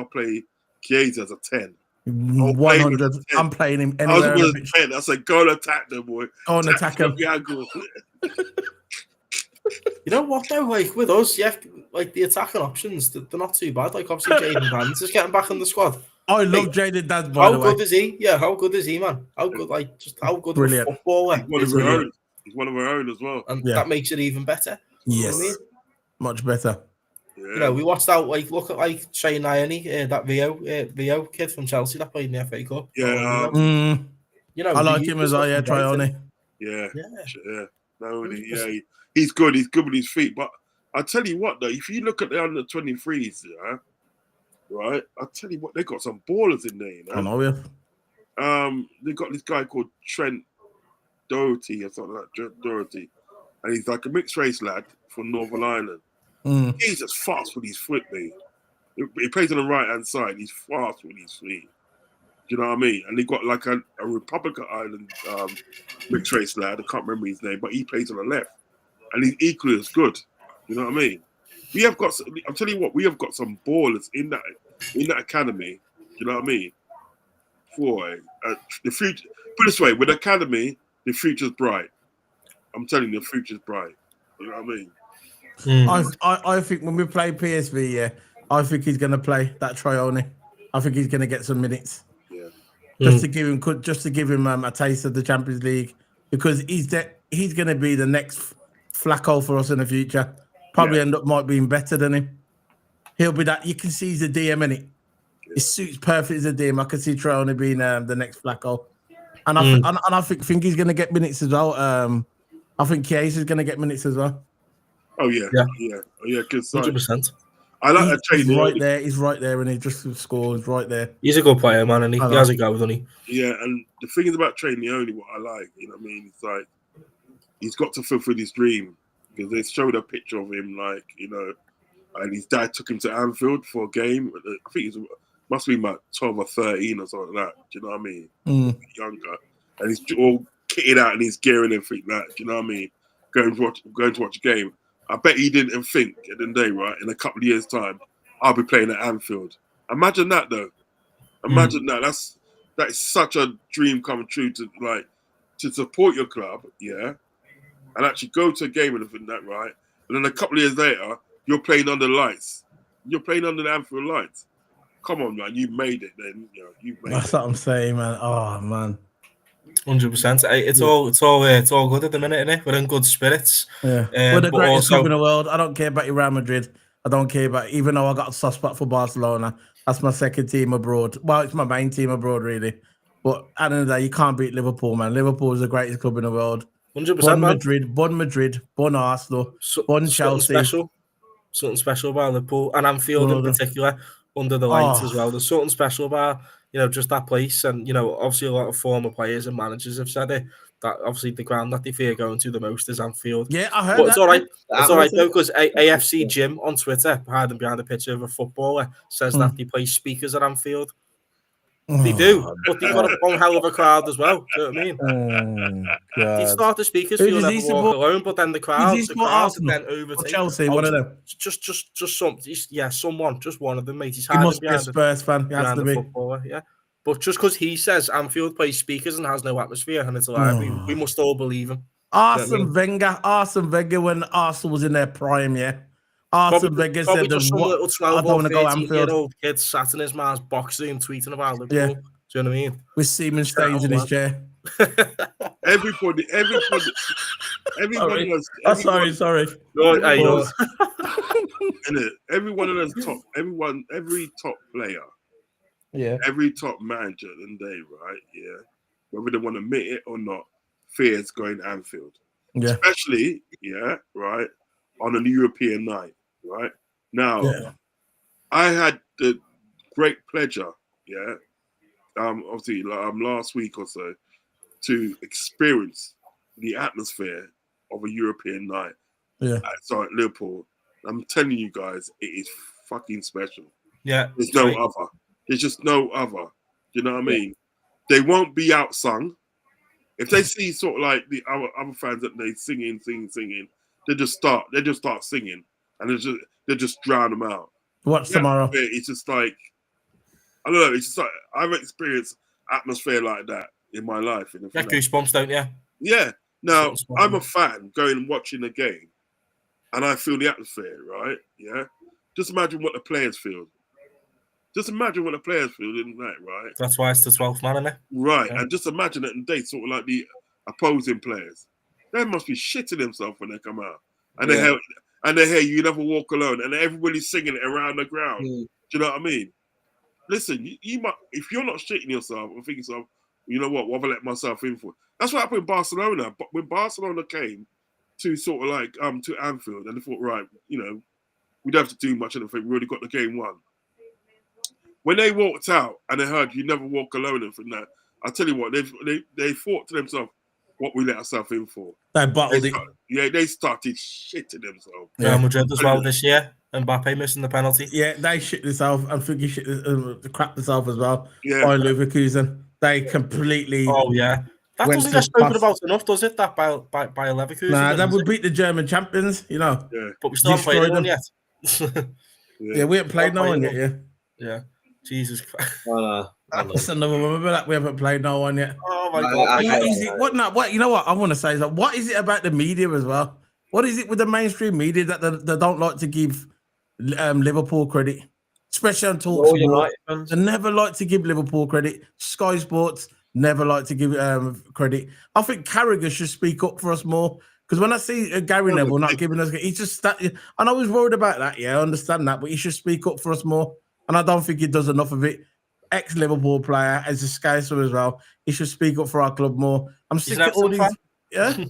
play Chiesa as a 10. 100. I'm playing him anywhere. I was going to 10. I said, go and attack them, boy. Go and attack him. You know what though? Like with us, like the attacking options, they're not too bad. Like obviously, Jadon Vance is getting back in the squad. I love Jadon Vance. By the way, how good is he? Yeah, how good is he, man? How good? Like just how good of a footballer? He's one of our own as well, and that makes it even better. Yes, you know much better. Yeah. We watched out. Like look at like Shane Ironey, that Rio kid from Chelsea that played in the FA Cup. Yeah, I like him as well. Yeah, Trione. Yeah. No, he's good. He's good with his feet. But I tell you what, though, if you look at the under 23s, right? I tell you what, they got some ballers in there. You know? I know, yeah. They got this guy called Trent Doherty or something like that. Doherty, and he's like a mixed race lad from Northern Ireland. He's just fast with his foot, mate. He plays on the right hand side. He's fast with his feet. Do you know what I mean? And they got like a Republic of Ireland mixed race lad. I can't remember his name, but he plays on the left, and he's equally as good. You know what I mean? We have got. I'm telling you what, we have got some ballers in that academy. You know what I mean? Boy, the future. Put it this way, with academy, the future's bright. I'm telling you, the future's bright. You know what I mean? I think when we play PSV, yeah, I think he's going to play that Trione. I think he's going to get some minutes. Yeah. Just to give him a taste of the Champions League, because he's going to be the next Flacco for us in the future. Probably end up might being better than him. He'll be that. You can see he's a DM, innit? It suits perfect as a DM. I can see Trione being the next Flacco, and I think he's going to get minutes as well. I think Chiesa is going to get minutes as well. Oh yeah. Because 100%. I like that trade. He's right there, and he just scores right there. He's a good player, man, and he has a go, doesn't he? Yeah, and the thing is about trading the only what I like, you know what I mean? It's like he's got to fulfill his dream, because they showed a picture of him, like, you know, and his dad took him to Anfield for a game. I think it must be about 12 or 13 or something like that. Do you know what I mean? Younger, and he's all kitted out and he's gearing everything like that. Do you know what I mean? Going to watch a game. I bet he didn't think at the end of the day, right? In a couple of years' time, I'll be playing at Anfield. Imagine that, though. Imagine that. That is such a dream come true to support your club, yeah, and actually go to a game and everything that, right? And then a couple of years later, you're playing under the lights. You're playing under the Anfield lights. Come on, man, you made it. Then That's what I'm saying, man. Oh man. 100%. It's all good at the minute, innit? We're in good spirits. Yeah, we're the greatest club in the world. I don't care about Real Madrid. I don't care about, even though I got a soft spot for Barcelona. That's my second team abroad. Well, it's my main team abroad, really. But at the end of the day, you can't beat Liverpool, man. Liverpool is the greatest club in the world. 100%. Bon Madrid, bon Arsenal, bon Chelsea. Something special about Liverpool and Anfield in particular, under the lights as well. There's something special about, you know, just that place. And, you know, obviously a lot of former players and managers have said it, that obviously the ground that they fear going to the most is Anfield. Yeah, I heard but that. It's all right. It's all right, though, because AFC Jim on Twitter, hiding behind a picture of a footballer, says that they play speakers at Anfield. They do, but they've got one hell of a crowd as well. Do you know what I mean? They start the speakers, you'll never walk alone, but then the crowd then overtakes Chelsea, one of them. Just someone, just one of them, mate. He must be a Spurs fan. He has to be. Footballer, yeah. But just because he says Anfield plays speakers and has no atmosphere, and it's like we must all believe him. Arsene Wenger, when Arsenal was in their prime, yeah. Arsene Wenger said, some little 12 or 13-year-old kid sat in his man's boxing tweeting about Liverpool. Yeah. Do you know what I mean? With semen stains in his chair. Everybody. Sorry. Every one of those every top player, every top manager in the day, right? Yeah, whether they want to admit it or not, fears going to Anfield. Yeah, especially right on a European night, right? Now, I had the great pleasure, obviously last week or so, to experience the atmosphere of a European night. Yeah, at Liverpool. I'm telling you guys, it is fucking special. Yeah, there's no other. There's just no other. You know what I mean? They won't be outsung. If they see sort of like the other fans that they singing, they just start singing, and they just drown them out. What's tomorrow? It's just like, I don't know. It's just like I've experienced atmosphere like that in my life. You get goosebumps, don't you? Yeah. Now I'm a fan going and watching a game, and I feel the atmosphere, right? Yeah. Just imagine what the players feel. Just imagine what the players feel in that, right? That's why it's the 12th man, isn't it? Right, and just imagine it, and they sort of like the opposing players. They must be shitting themselves when they come out, and they hear "You Never Walk Alone," and everybody's singing it around the ground. Do you know what I mean? Listen, you might, if you're not shitting yourself and thinking yourself, you know what have I let myself in for? That's what happened in Barcelona. But when Barcelona came to sort of like to Anfield, and they thought, right, you know, we don't have to do much. And we already got the game won. When they walked out and they heard "You Never Walk Alone" and from that, I tell you what, they thought to themselves, what we let ourselves in for. They bottled it. Yeah, they started shitting themselves. Real Madrid as well this year. And Mbappe missing the penalty. Yeah, they shit themselves. I think he crap themselves as well. Yeah. By Leverkusen. They completely. Oh, yeah. That doesn't get spoken about enough, does it? That by Leverkusen. Nah, that would beat the German champions, you know. Yeah. But we still haven't played one yet. Yeah, we haven't played no one yet, Yeah. Jesus Christ. Oh, no. That's another one. Remember that we haven't played no one yet. Oh my god! What is it? What not? What you know? What I want to say is that what is it about the media as well? What is it with the mainstream media that they don't like to give Liverpool credit, especially on Talk Sport? They never like to give Liverpool credit. Sky Sports never like to give credit. I think Carragher should speak up for us more. Because when I see Gary Neville not giving us, he's just and I was worried about that. Yeah, I understand that, but he should speak up for us more. And I don't think he does enough of it. Ex-Liverpool player, as a Skycer as well, he should speak up for our club more. I'm sick of all these. Yeah,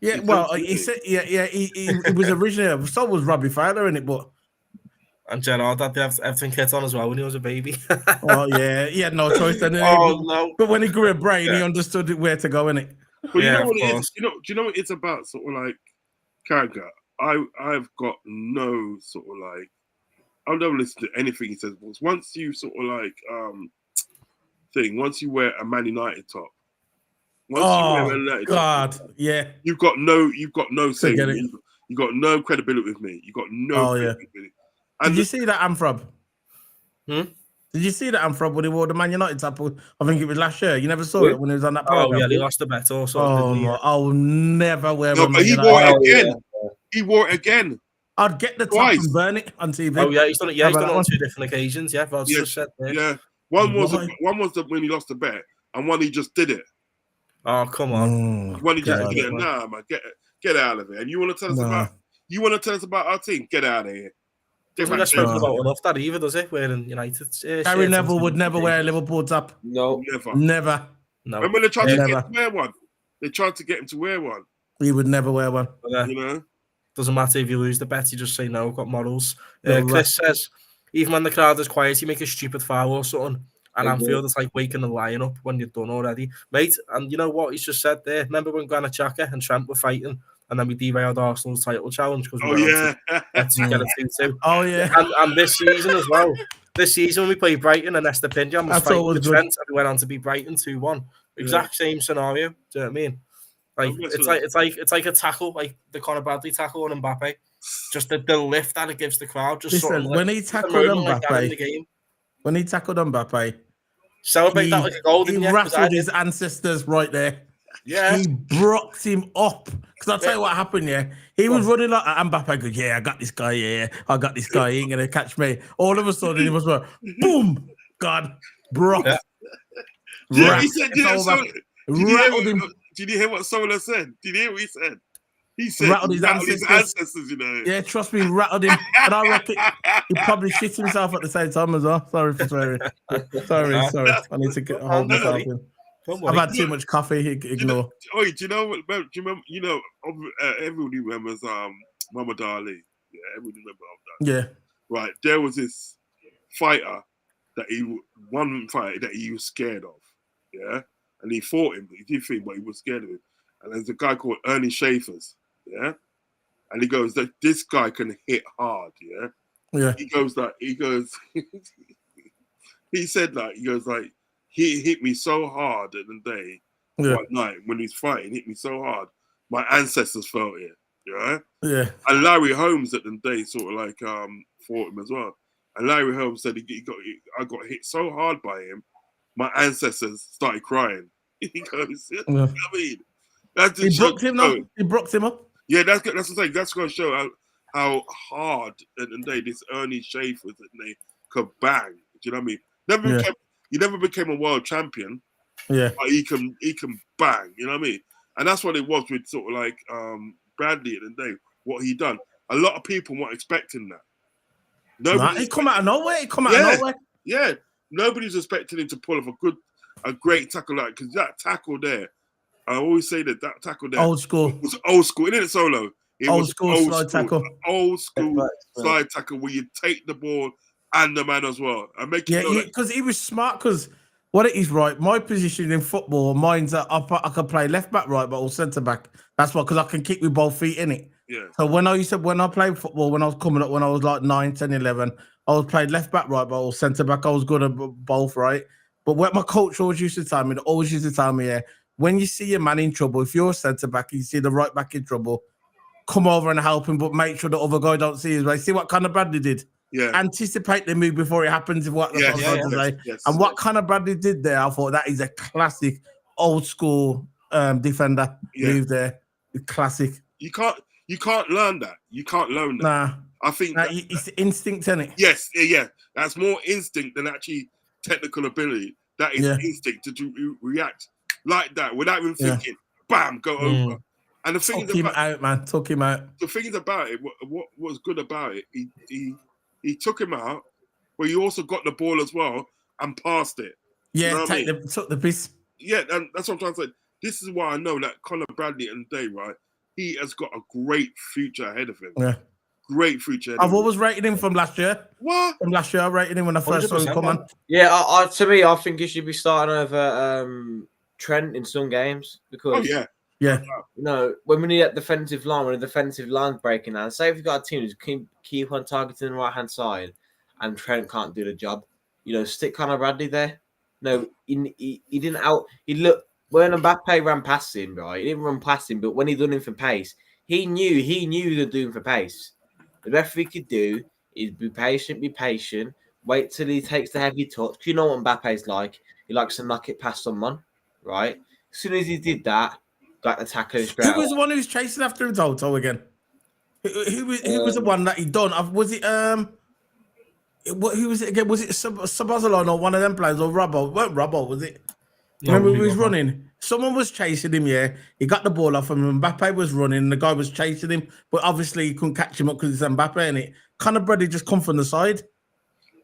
yeah. Well, he said, yeah. He was originally. So was Robbie Fowler in it, but. And Gerrard had everything kit on as well when he was a baby. Oh yeah, he had no choice then. No! But when he grew a brain, he understood where to go in it. But you know what it is? Do you know what it's about? Sort of like Carragher. I've got no sort of like. I'll never listen to anything he says. But once you sort of like once you wear a Man United top. Yeah. You've got no say. You've got no credibility with me. You've got no credibility. And did you see that Amfrab? Did you see that Amfrab when he wore the Man United top? I think it was last year. You never saw it when he was on that program. Oh yeah, he lost the bet also. I'll never wear one. But he wore it again. He wore it again. I'd get the top and burn it on TV. Oh yeah, he's done it. Yeah, he's done it on 2 different occasions. Yeah, One was when he lost the bet, and one he just did it. Oh come on! One he just did it. Nah, man, get out of it. And you want to tell us about? You want to tell us about our team? Get out of here. Doesn't get spoken about enough that either, does it? Wearing United. Gary Neville would never wear a Liverpool top. No, never. No. And when they tried to get him to wear one, they tried to get him to wear one. He would never wear one. You know. Doesn't matter if you lose the bet, you just say no, got morals. Chris says, even when the crowd is quiet, you make a stupid foul or something. And Anfield is like waking the lion up when you're done already. Mate, and you know what he's just said there? Remember when Granit Xhaka and Trent were fighting and then we derailed Arsenal's title challenge because we get a 2-2. Oh, yeah. And this season as well. This season when we played Brighton and Estepinian was fighting with Trent and we went on to beat Brighton 2-1. Exact same scenario. Do you know what I mean? Like it's like a tackle, like the Conor Bradley tackle on Mbappe. Just the lift that it gives the crowd. Just listen, sort of when he tackled Mbappe, celebrate that like a goal. He rattled his ancestors right there. Yeah, he brocked him up. Because I'll tell you what happened. Yeah, he was running like Mbappe. Goes, I got this guy. Yeah, I got this guy. He ain't gonna catch me. All of a sudden, he was like, boom, God, brocked. Yeah, he said, rattled him. Did you hear what Sola said? Did you hear what he said? He said rattled his ancestors, you know. Yeah, trust me, rattled him. And I reckon he probably shit himself at the same time as well. Sorry for swearing. Sorry. I need to hold myself in. I've had too much coffee. Ignore. Do you know what? Do you remember? You know, everybody remembers Muhammad Ali. Yeah, everybody remembers that. Yeah. Right. There was this fighter that he was scared of. Yeah. And he fought him. He did think, but he was scared of him. And there's a guy called Ernie Schaefer's, yeah? And he goes, that this guy can hit hard, yeah? Yeah. He said, he hit me so hard at the day, one night, when he's fighting, hit me so hard, my ancestors felt it, yeah? Yeah. And Larry Holmes at the day sort of like fought him as well. And Larry Holmes said I got hit so hard by him, my ancestors started crying. He goes, you know what I mean? He brocked him up. He brocked him up. Yeah, that's the thing. That's going to show how hard at the day this Ernie Schaefer that they could bang. Do you know what I mean? He never became a world champion. Yeah, but he can bang. You know what I mean? And that's what it was with sort of like Bradley at the day. What he done. A lot of people weren't expecting that. He come out of nowhere. Yeah, nobody's expecting him to pull off a great tackle like because that tackle there. I always say that tackle there old school. Was old school, isn't it, Solo? It old was school old slide school, tackle. Old school slide tackle where you take the ball and the man as well. And make because he was smart. Because what it is, right? My position in football, mine's that I can play left back, right, but or centre back. That's why, because I can kick with both feet in it. Yeah. So when I played football, when I was coming up, when I was like 9, 10, 11, I was played left back, right, but or centre back. I was good at both, right? But what my coach always used to tell me, yeah, when you see your man in trouble, if you're a centre back, you see the right back in trouble, come over and help him, but make sure the other guy don't see his way. See what Conor Bradley did? anticipate the move before it happens. Is what that's what I'm trying to say. Yes, and what Conor Bradley did there, I thought that is a classic old school defender move there. Classic. You can't learn that. You can't learn that. Nah. I think it's instinct, isn't it? Yes, yeah. That's more instinct than actually technical ability. That is instinct to react like that without even thinking. Bam, go over. And the thing Took him out, man. Took him out. The thing about it, what was good about it, he took him out, but he also got the ball as well and passed it. Yeah, took the piss. Yeah, and that's what I'm trying to say. This is why I know that Conor Bradley and Day, right? He has got a great future ahead of him. Yeah. Great future. I've always rated him from last year. What? From last year, I rated him when I first saw him come on. Yeah, to me, I think he should be starting over Trent in some games because. Yeah. You know, when we need that defensive line, when the defensive line's breaking down, say if you've got a team who's keep on targeting the right hand side and Trent can't do the job, you know, stick Conor Bradley there. No, he didn't out. He looked when Mbappe ran past him, right? He didn't run past him, but when he done him for pace, he knew they're doing for pace. The best we could do is be patient, wait till he takes the heavy touch. You know what Mbappe's like. He likes to knock it past someone, right? As soon as he did that, got the tackle straight. Who was the one who was chasing after him, Toto, again? Who was the one that he done? Was it who was it again? Was it Sabazalon or one of them players or Robbo? Weren't Robbo, was it? Remember he was running? Someone was chasing him, He got the ball off him. Mbappe was running, and the guy was chasing him, but obviously he couldn't catch him up because it's Mbappe, innit? Conor Bradley just come from the side.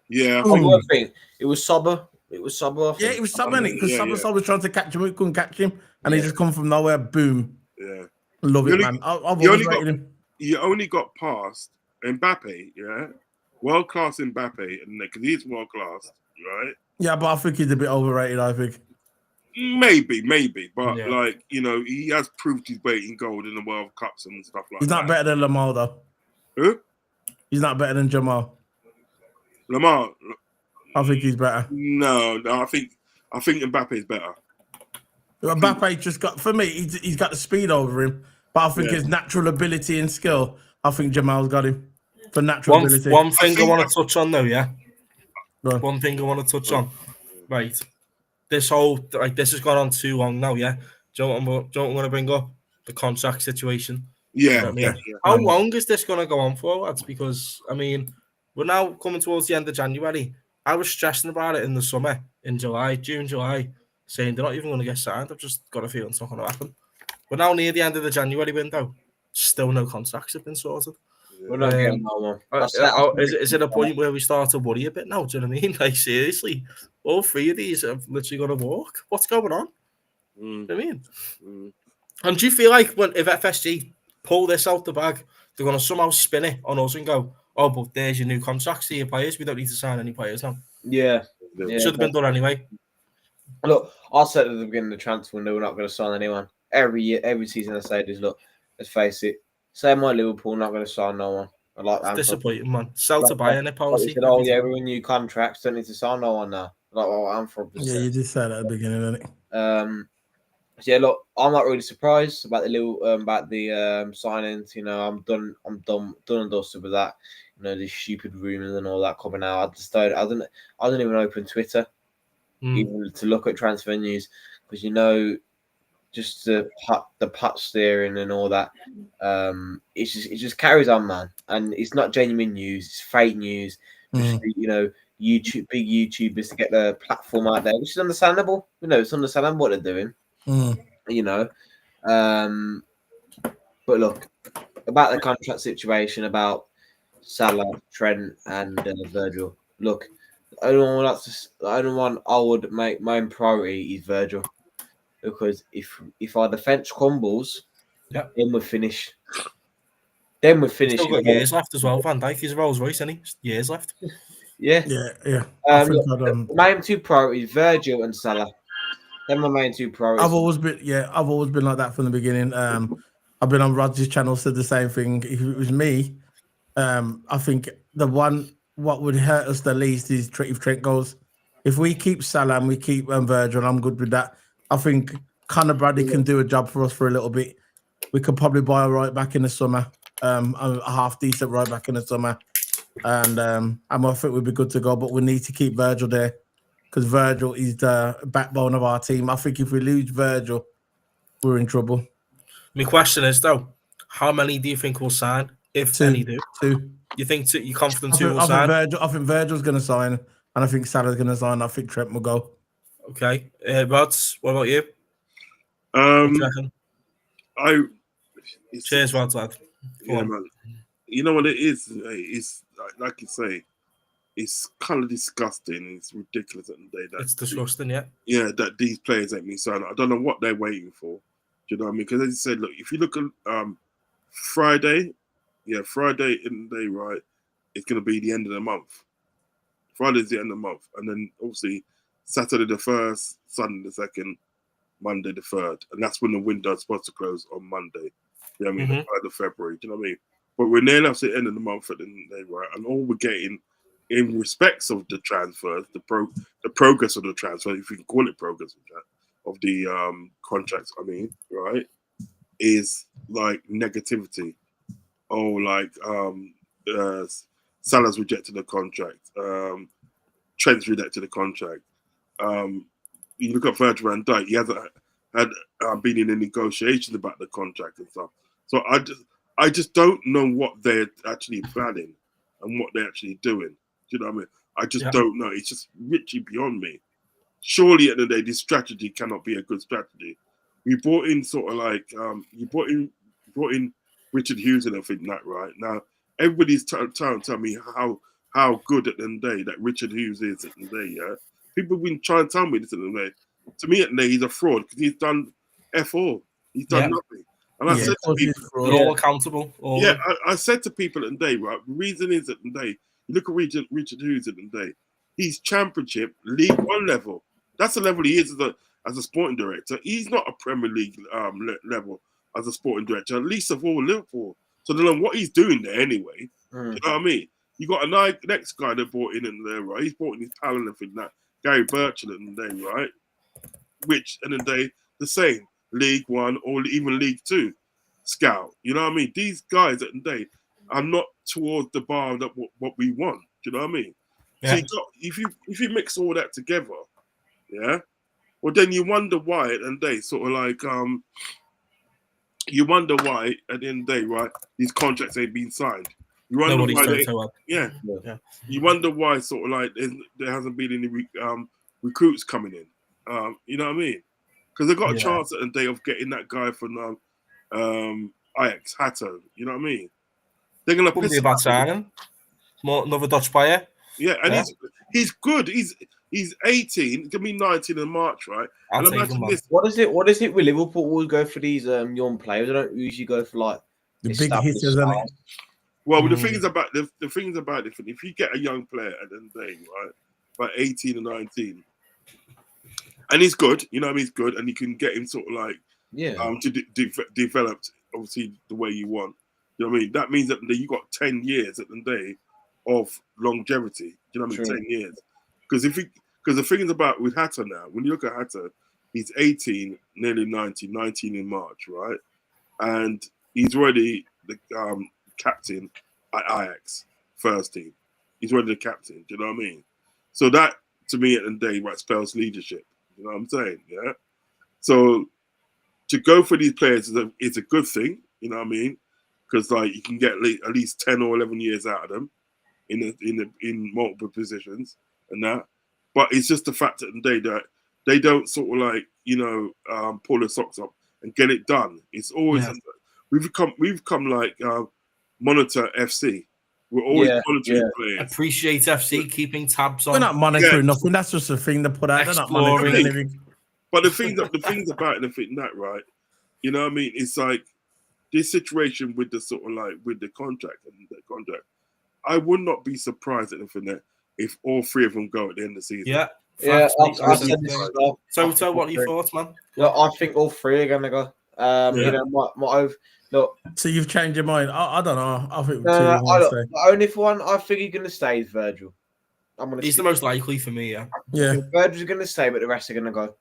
Yeah. I think it was Sober. It was Sober. Yeah, it was Sober, innit? Because Sober was trying to catch him, he couldn't catch him, and he just come from nowhere, boom. Yeah. Love it, man. I've always rated him. You only got past Mbappe, world class Mbappe, because he's world class, right? Yeah, but I think he's a bit overrated. I think maybe, but like he has proved his weight in gold in the World Cups and stuff like that. He's not better than Lamar though. Who? He's not better than Jamal. Lamar. I think he's better. No, I think Mbappe is better. Mbappe just got, for me, he's got the speed over him, but I think his natural ability and skill, I think Jamal's got him for natural ability. One thing I want to touch on though, One thing I want to touch on, right? This has gone on too long now, Do you know what I'm going to bring up? The contract situation. Yeah. How long is this going to go on for, lads? Because, I mean, we're now coming towards the end of January. I was stressing about it in the summer, in June, July, saying they're not even going to get signed. I've just got a feeling it's not going to happen. We're now near the end of the January window. Still no contracts have been sorted. We're not getting no one. Is it a point where we start to worry a bit now? Do you know what I mean? Like, seriously, all three of these have literally got to walk. What's going on? Do you know what I mean? And do you feel like if FSG pull this out the bag, they're going to somehow spin it on us and go, oh, but there's your new contracts to your players. We don't need to sign any players now. Yeah. Should have been done anyway. Look, I said at the beginning of the transfer window, we're not going to sign anyone. Every year, every season I say this, look, let's face it. Same like Liverpool, not going to sign no one. I like that. Disappointing, man. Sell to buy any policy. Said, oh, yeah, we're in new contracts. Don't need to sign no one now. Like what Amphrob just said. You did say that at the beginning, didn't it? So yeah, look, I'm not really surprised about the signings. I'm done and dusted with that. The stupid rumors and all that coming out. I don't even open Twitter even to look at transfer news because just the pot steering and all that. It just carries on, man. And it's not genuine news. It's fake news. YouTube, big YouTubers to get the platform out there, which is understandable. It's understandable what they're doing. But look, about the contract situation, about Salah, Trent, and Virgil. Look, the only one I would make my own priority is Virgil, because if our defense crumbles, then we're finished. Still got years left as well. Van Dijk is a Rolls Royce, isn't he? Years left. Yeah. My main two priorities: Virgil and Salah. They're my main two priorities. I've always been like that from the beginning. I've been on RODZ's channel, said the same thing. If it was me, I think what would hurt us the least is if Trent goes. If we keep Salah and we keep Virgil, I'm good with that. I think Conor Bradley can do a job for us for a little bit. We could probably buy a right back in the summer, a half decent right back in the summer, and I think we'll be good to go. But we need to keep Virgil there because Virgil is the backbone of our team. I think if we lose Virgil, we're in trouble. My question is though, how many do you think will sign? If any do? Two. You think you're confident two will sign? I think Virgil's going to sign, and I think Salah's going to sign. I think Trent will go. Okay, Rods, what about you? Cheers, Rods, lad. Man. You know what it is? It's like you say, it's kind of disgusting. It's ridiculous at the day. It's disgusting, yeah. Yeah, that these players ain't been signed. I don't know what they're waiting for. Do you know what I mean? Because as you said, look, if you look at Friday in the day, right, it's going to be the end of the month. Friday's the end of the month. And then obviously Saturday the 1st, Sunday the 2nd, Monday the 3rd. And that's when the window is supposed to close on Monday. You know what I mean? The 3rd of February. Do you know what I mean? But we're nearly up to the end of the month at the end of the day, right? And all we're getting in respects of the transfers, the progress of the transfer, if you can call it progress of the contracts, I mean, right, is like negativity. Oh, like Salah's rejected the contract. Trent's rejected the contract. You look at Virgil van Dijk, he hasn't had been in a negotiation about the contract and stuff. So I just don't know what they're actually planning and what they're actually doing. Do you know what I mean? I just don't know. It's just literally beyond me. Surely at the end of the day, this strategy cannot be a good strategy. We brought in sort of like you brought in Richard Hughes and everything like that, right? Now everybody's trying to tell me how good at the end of the day that Richard Hughes is at the end of the day, yeah. People have been trying to tell me this at the end of the day. To me at the end of the day, he's a fraud because he's done F all. He's done nothing. And I said to people, they're all accountable. I said to people at the day, right? The reason is at the day, you look at Richard Hughes at the day, he's Championship, League One level. That's the level he is as a sporting director. He's not a Premier League level as a sporting director, at least of all Liverpool. So I don't know what he's doing there anyway. Do you know what I mean? You got a next guy that brought in there, right? He's brought in his pal and everything, that Gary Birchall in the day, right? Which in the day, the same. League One or even League Two scout. You know what I mean? These guys at the day are not towards the bar that what we want. Do you know what I mean? Yeah. So if you mix all that together, yeah, well then you wonder why at the end of the day, sort of like you wonder why at the end of the day, right? These contracts ain't been signed. You wonder why You wonder why sort of like there hasn't been any recruits coming in. You know what I mean? Because they got a chance at the day of getting that guy from Ajax, Hato. You know what I mean? They're gonna piss him off. Another Dutch player. Yeah, and he's good. He's 18. Gonna be 19 in March, right? And imagine this. What is it with Liverpool? Always go for these young players. I don't usually go for like the big hitters. Well, the things about it, if you get a young player at the end of the day, right, by 18 or 19. And he's good, you know what I mean? He's good, and you can get him sort of like to develop obviously the way you want. You know what I mean? That means that you got 10 years at the day of longevity. You know what I mean? 10 years. Because the thing is about with Hatter now, when you look at Hatter, he's 18, nearly 19 in March, right? And he's already the captain at Ajax first team. He's already the captain. Do you know what I mean? So that to me at the day, right, spells leadership. You know what I'm saying? Yeah. So to go for these players is a good thing. You know what I mean? Because like you can get at least 10 or 11 years out of them in multiple positions and that. But it's just the fact at the day that they don't sort of like pull their socks up and get it done. It's always we've come like monitor FC. We're always monitoring players. Appreciate FC, keeping tabs on. We're not monitoring nothing. That's just a thing to put out. They're not monitoring anything. But the things about it, that right, you know what I mean? It's like this situation with the sort of like with the contract. I would not be surprised at anything that if all three of them go at the end of the season. Yeah. So what are your thoughts, man? Look, I think all three are gonna go. Look. So you've changed your mind? I don't know. I think the only one I think he's going to stay is Virgil. He's the most likely for me. Yeah. Virgil's going to stay, but the rest are going to go.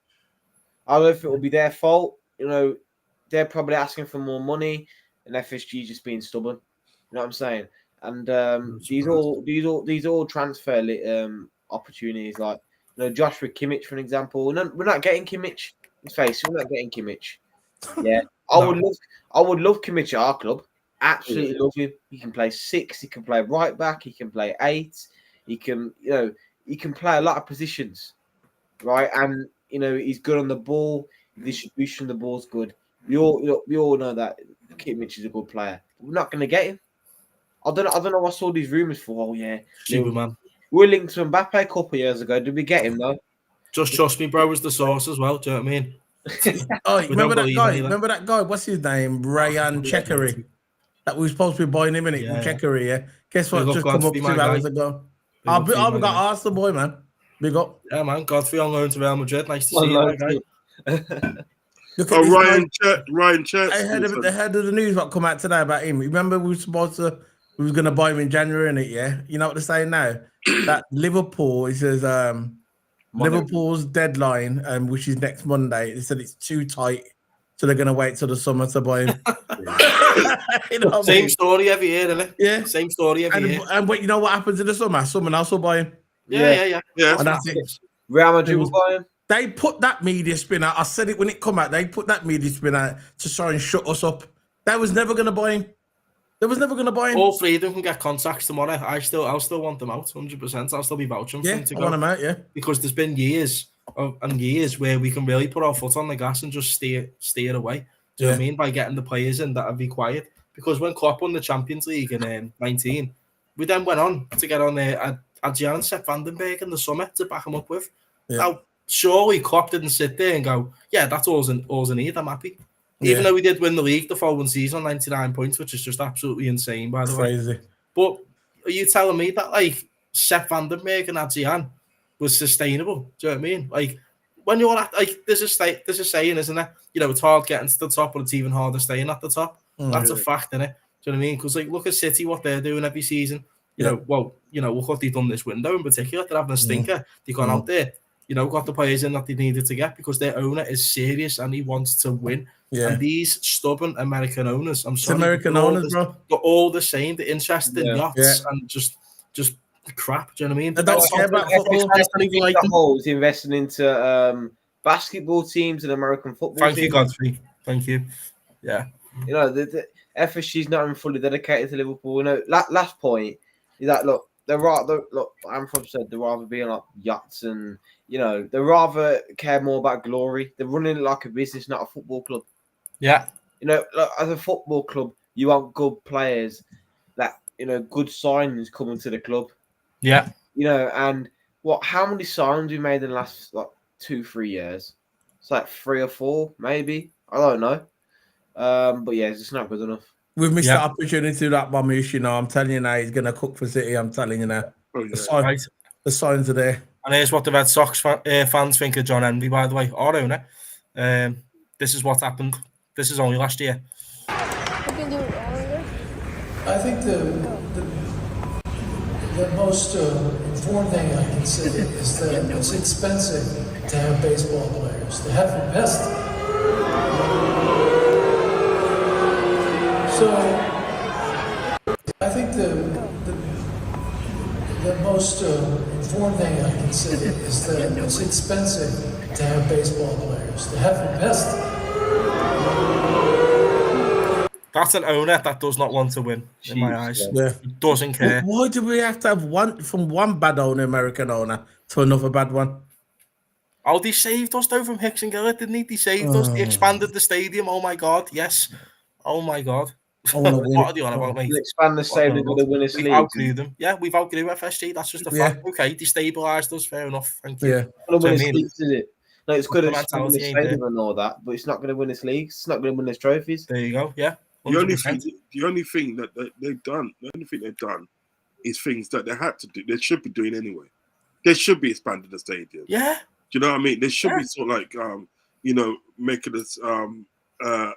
I don't know if it will be their fault. They're probably asking for more money, and FSG just being stubborn. You know what I'm saying? And these all transfer opportunities. Like Joshua Kimmich, for an example. We're not getting Kimmich. Let's face it, we're not getting Kimmich. Yeah, I would love Kimmich at our club. Absolutely love him. He can play 6. He can play right back. He can play 8. He can he can play a lot of positions, right? And he's good on the ball. Distribution of the ball's good. We all know that Kimmich is a good player. We're not going to get him. I don't know. I saw these rumors for. Oh yeah, Superman. We were linked to Mbappe a couple of years ago. Did we get him though? Just trust me, bro. Was the source as well. Do you know what I mean? Remember that guy? Remember that guy? What's his name? Ryan Chekery. That we were supposed to be buying him in it. Chekery, yeah. Guess what? Just come up 2 hours ago. I've got asked the boy, man. Big up. Yeah, man. Godfrey on loan to Real Madrid. Nice to see you, guy. Ryan Church. I heard of the news what come out today about him. Remember we were going to buy him in January, innit? Yeah. You know what they're saying now? That Liverpool, it says Liverpool's deadline, which is next Monday. They said it's too tight, so they're going to wait till the summer to buy him. Same story every year, isn't it? Yeah. Same story every year. And you know what happens in the summer? Someone else will buy him. Yeah. And that's it. Real Madrid will buy him. They put that media spin out. I said it when it come out. They put that media spin out to try and shut us up. They was never going to buy him. All 3 of them can get contacts tomorrow. I'll still want them out, 100%. I'll still be vouching for them to go. I want them out, yeah. Because there's been years and years where we can really put our foot on the gas and just steer away. Do you know what I mean? By getting the players in that are required. Because when Klopp won the Champions League in 19, we then went on to get on Adrian and Sepp Vandenberg in the summer to back him up with. Yeah. Now, surely Klopp didn't sit there and go, yeah, that's all I need, I'm happy. Even though we did win the league the following season, 99 points, which is just absolutely insane, by the way. But are you telling me that, like, Sepp Vandenberg and Adrian was sustainable? Do you know what I mean? Like, when you're at, like, there's a saying, isn't there? It's hard getting to the top, but it's even harder staying at the top. That's a fact, isn't it? Do you know what I mean? Because, like, look at City, what they're doing every season. Look what they've done this window in particular. They're having a stinker. They've gone out there, got the players in that they needed to get because their owner is serious and he wants to win. Yeah. And these stubborn American owners, they're all the same. They're interested in yachts and just crap. Do you know what I mean? They don't care about football. He's investing into basketball teams and American football. Thank you, Godfrey. Thank you. Yeah. The FSG's not even fully dedicated to Liverpool. Last point is that look, Amphab said they'd rather be on like yachts and they rather care more about glory. They're running it like a business, not a football club. Yeah. As a football club, you want good players that good signings coming to the club. Yeah. And how many signings we made in the last 2-3 years? It's like 3 or 4, maybe. I don't know. But yeah, it's just not good enough. We've missed the opportunity to that Mamush, I'm telling you now, he's gonna cook for City. I'm telling you now. The signs are there. And here's what the Red Sox fans think of John Envy, by the way, our owner. This is what happened. This is only last year. I think the most informed thing I can say is that it's expensive to have baseball players. To have the best. So I think the most informed thing I can say is that it's expensive to have baseball players. To have the best. That's an owner that does not want to win, in my eyes. Yeah. Doesn't care. Why do we have to have one bad owner, American owner, to another bad one? Oh, they saved us though from Hicks and Gillett, didn't he? They saved us. They expanded the stadium. Oh my God, yes. Oh my God. What are they on about, mate? Expand the stadium, we're going to win this league. We've outgrew them. Yeah, we've outgrew FSG. That's just a fact. Okay, destabilised us. Fair enough. Thank you. Yeah. Not win this league, is it? No, it's good to expand the stadium and all that, but it's not going to win this league. It's not going to win this trophies. There you go. Yeah. 100%. The only thing that they've done is things that they had to do. They should be doing anyway. They should be expanding the stadium. Yeah. Do you know what I mean? They should be sort of like, making us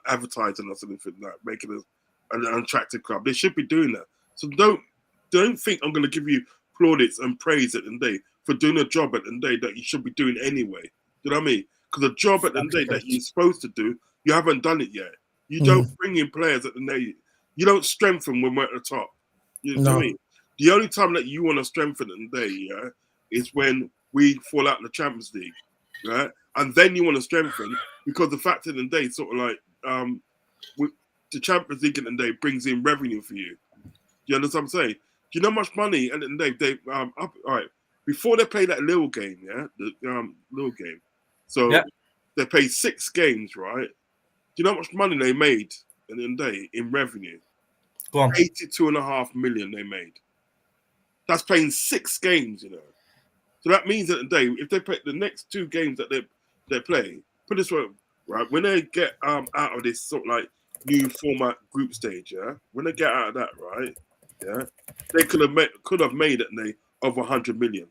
advertising or something like that, making us an attractive club. They should be doing that. So don't think I'm going to give you plaudits and praise at the end of the day for doing a job at the end of the day that you should be doing anyway. Do you know what I mean? Because the job at the end of the day that you're supposed to do, you haven't done it yet. You don't bring in players at the end. You don't strengthen when we're at the top. You know what I mean? The only time that you want to strengthen it today, is when we fall out in the Champions League, right? And then you want to strengthen because the fact of the day, sort of like, the Champions League in the day brings in revenue for you. You understand what I'm saying? Do you know how much money at the end of the day all right, before they play that little game, the little game. So they played 6 games, right? Do you know how much money they made at the end of the day in revenue? Go on. 82.5 million they made. That's playing 6 games, you know. So that means at the day, if they play the next 2 games that they play, put this way, right? When they get out of this sort of like new format group stage, when they get out of that, right? They could have made it over 100 million.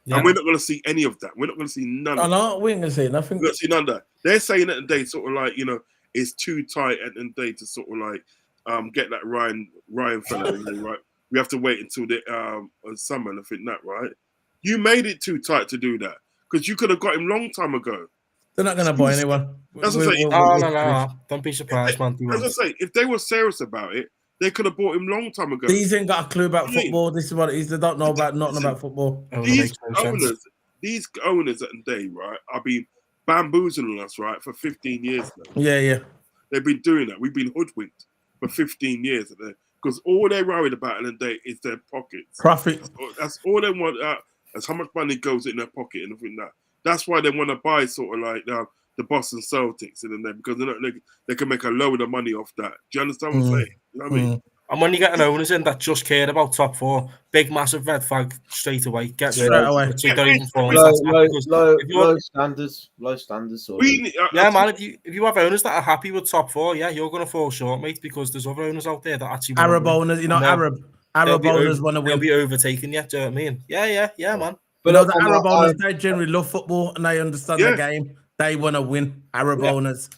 And we're not going to see any of that. We're not going to see none of that. We ain't going to see nothing. We're going to see none of that. They're saying at the day, sort of like, you know, it's too tight at the day to sort of like get that Ryan fella, right? We have to wait until the summer and I think that, right? You made it too tight to do that because you could have got him long time ago. They're not going to buy anyone. That's what I'm saying. No. Don't be surprised, man. As I say, if they were serious about it, they could have bought him long time ago. These ain't got a clue about football. This is what it is. They don't know about nothing about football. These owners at the day, right, have been bamboozling us, right, for 15 years now. Yeah. They've been doing that. We've been hoodwinked for 15 years because all they're worried about in the day is their pockets. Profit. That's all they want. That's how much money goes in their pocket and everything that. That's why they want to buy sort of like the Boston Celtics in there because they can make a load of money off that. Do you understand what I'm saying? You know what I mean? And when you get an owners in that just care about top 4, big massive red flag straight away. Get rid of it. So don't even fall low standards. Man. If you have owners that are happy with top 4, you're going to fall short, mate. Because there's other owners out there that actually Arab owners, you know, Arab owners want to win. They'll be overtaken. Do you know what I mean? Yeah, man. But the Arab owners, they generally love football and they understand the game. They want to win. Arab owners.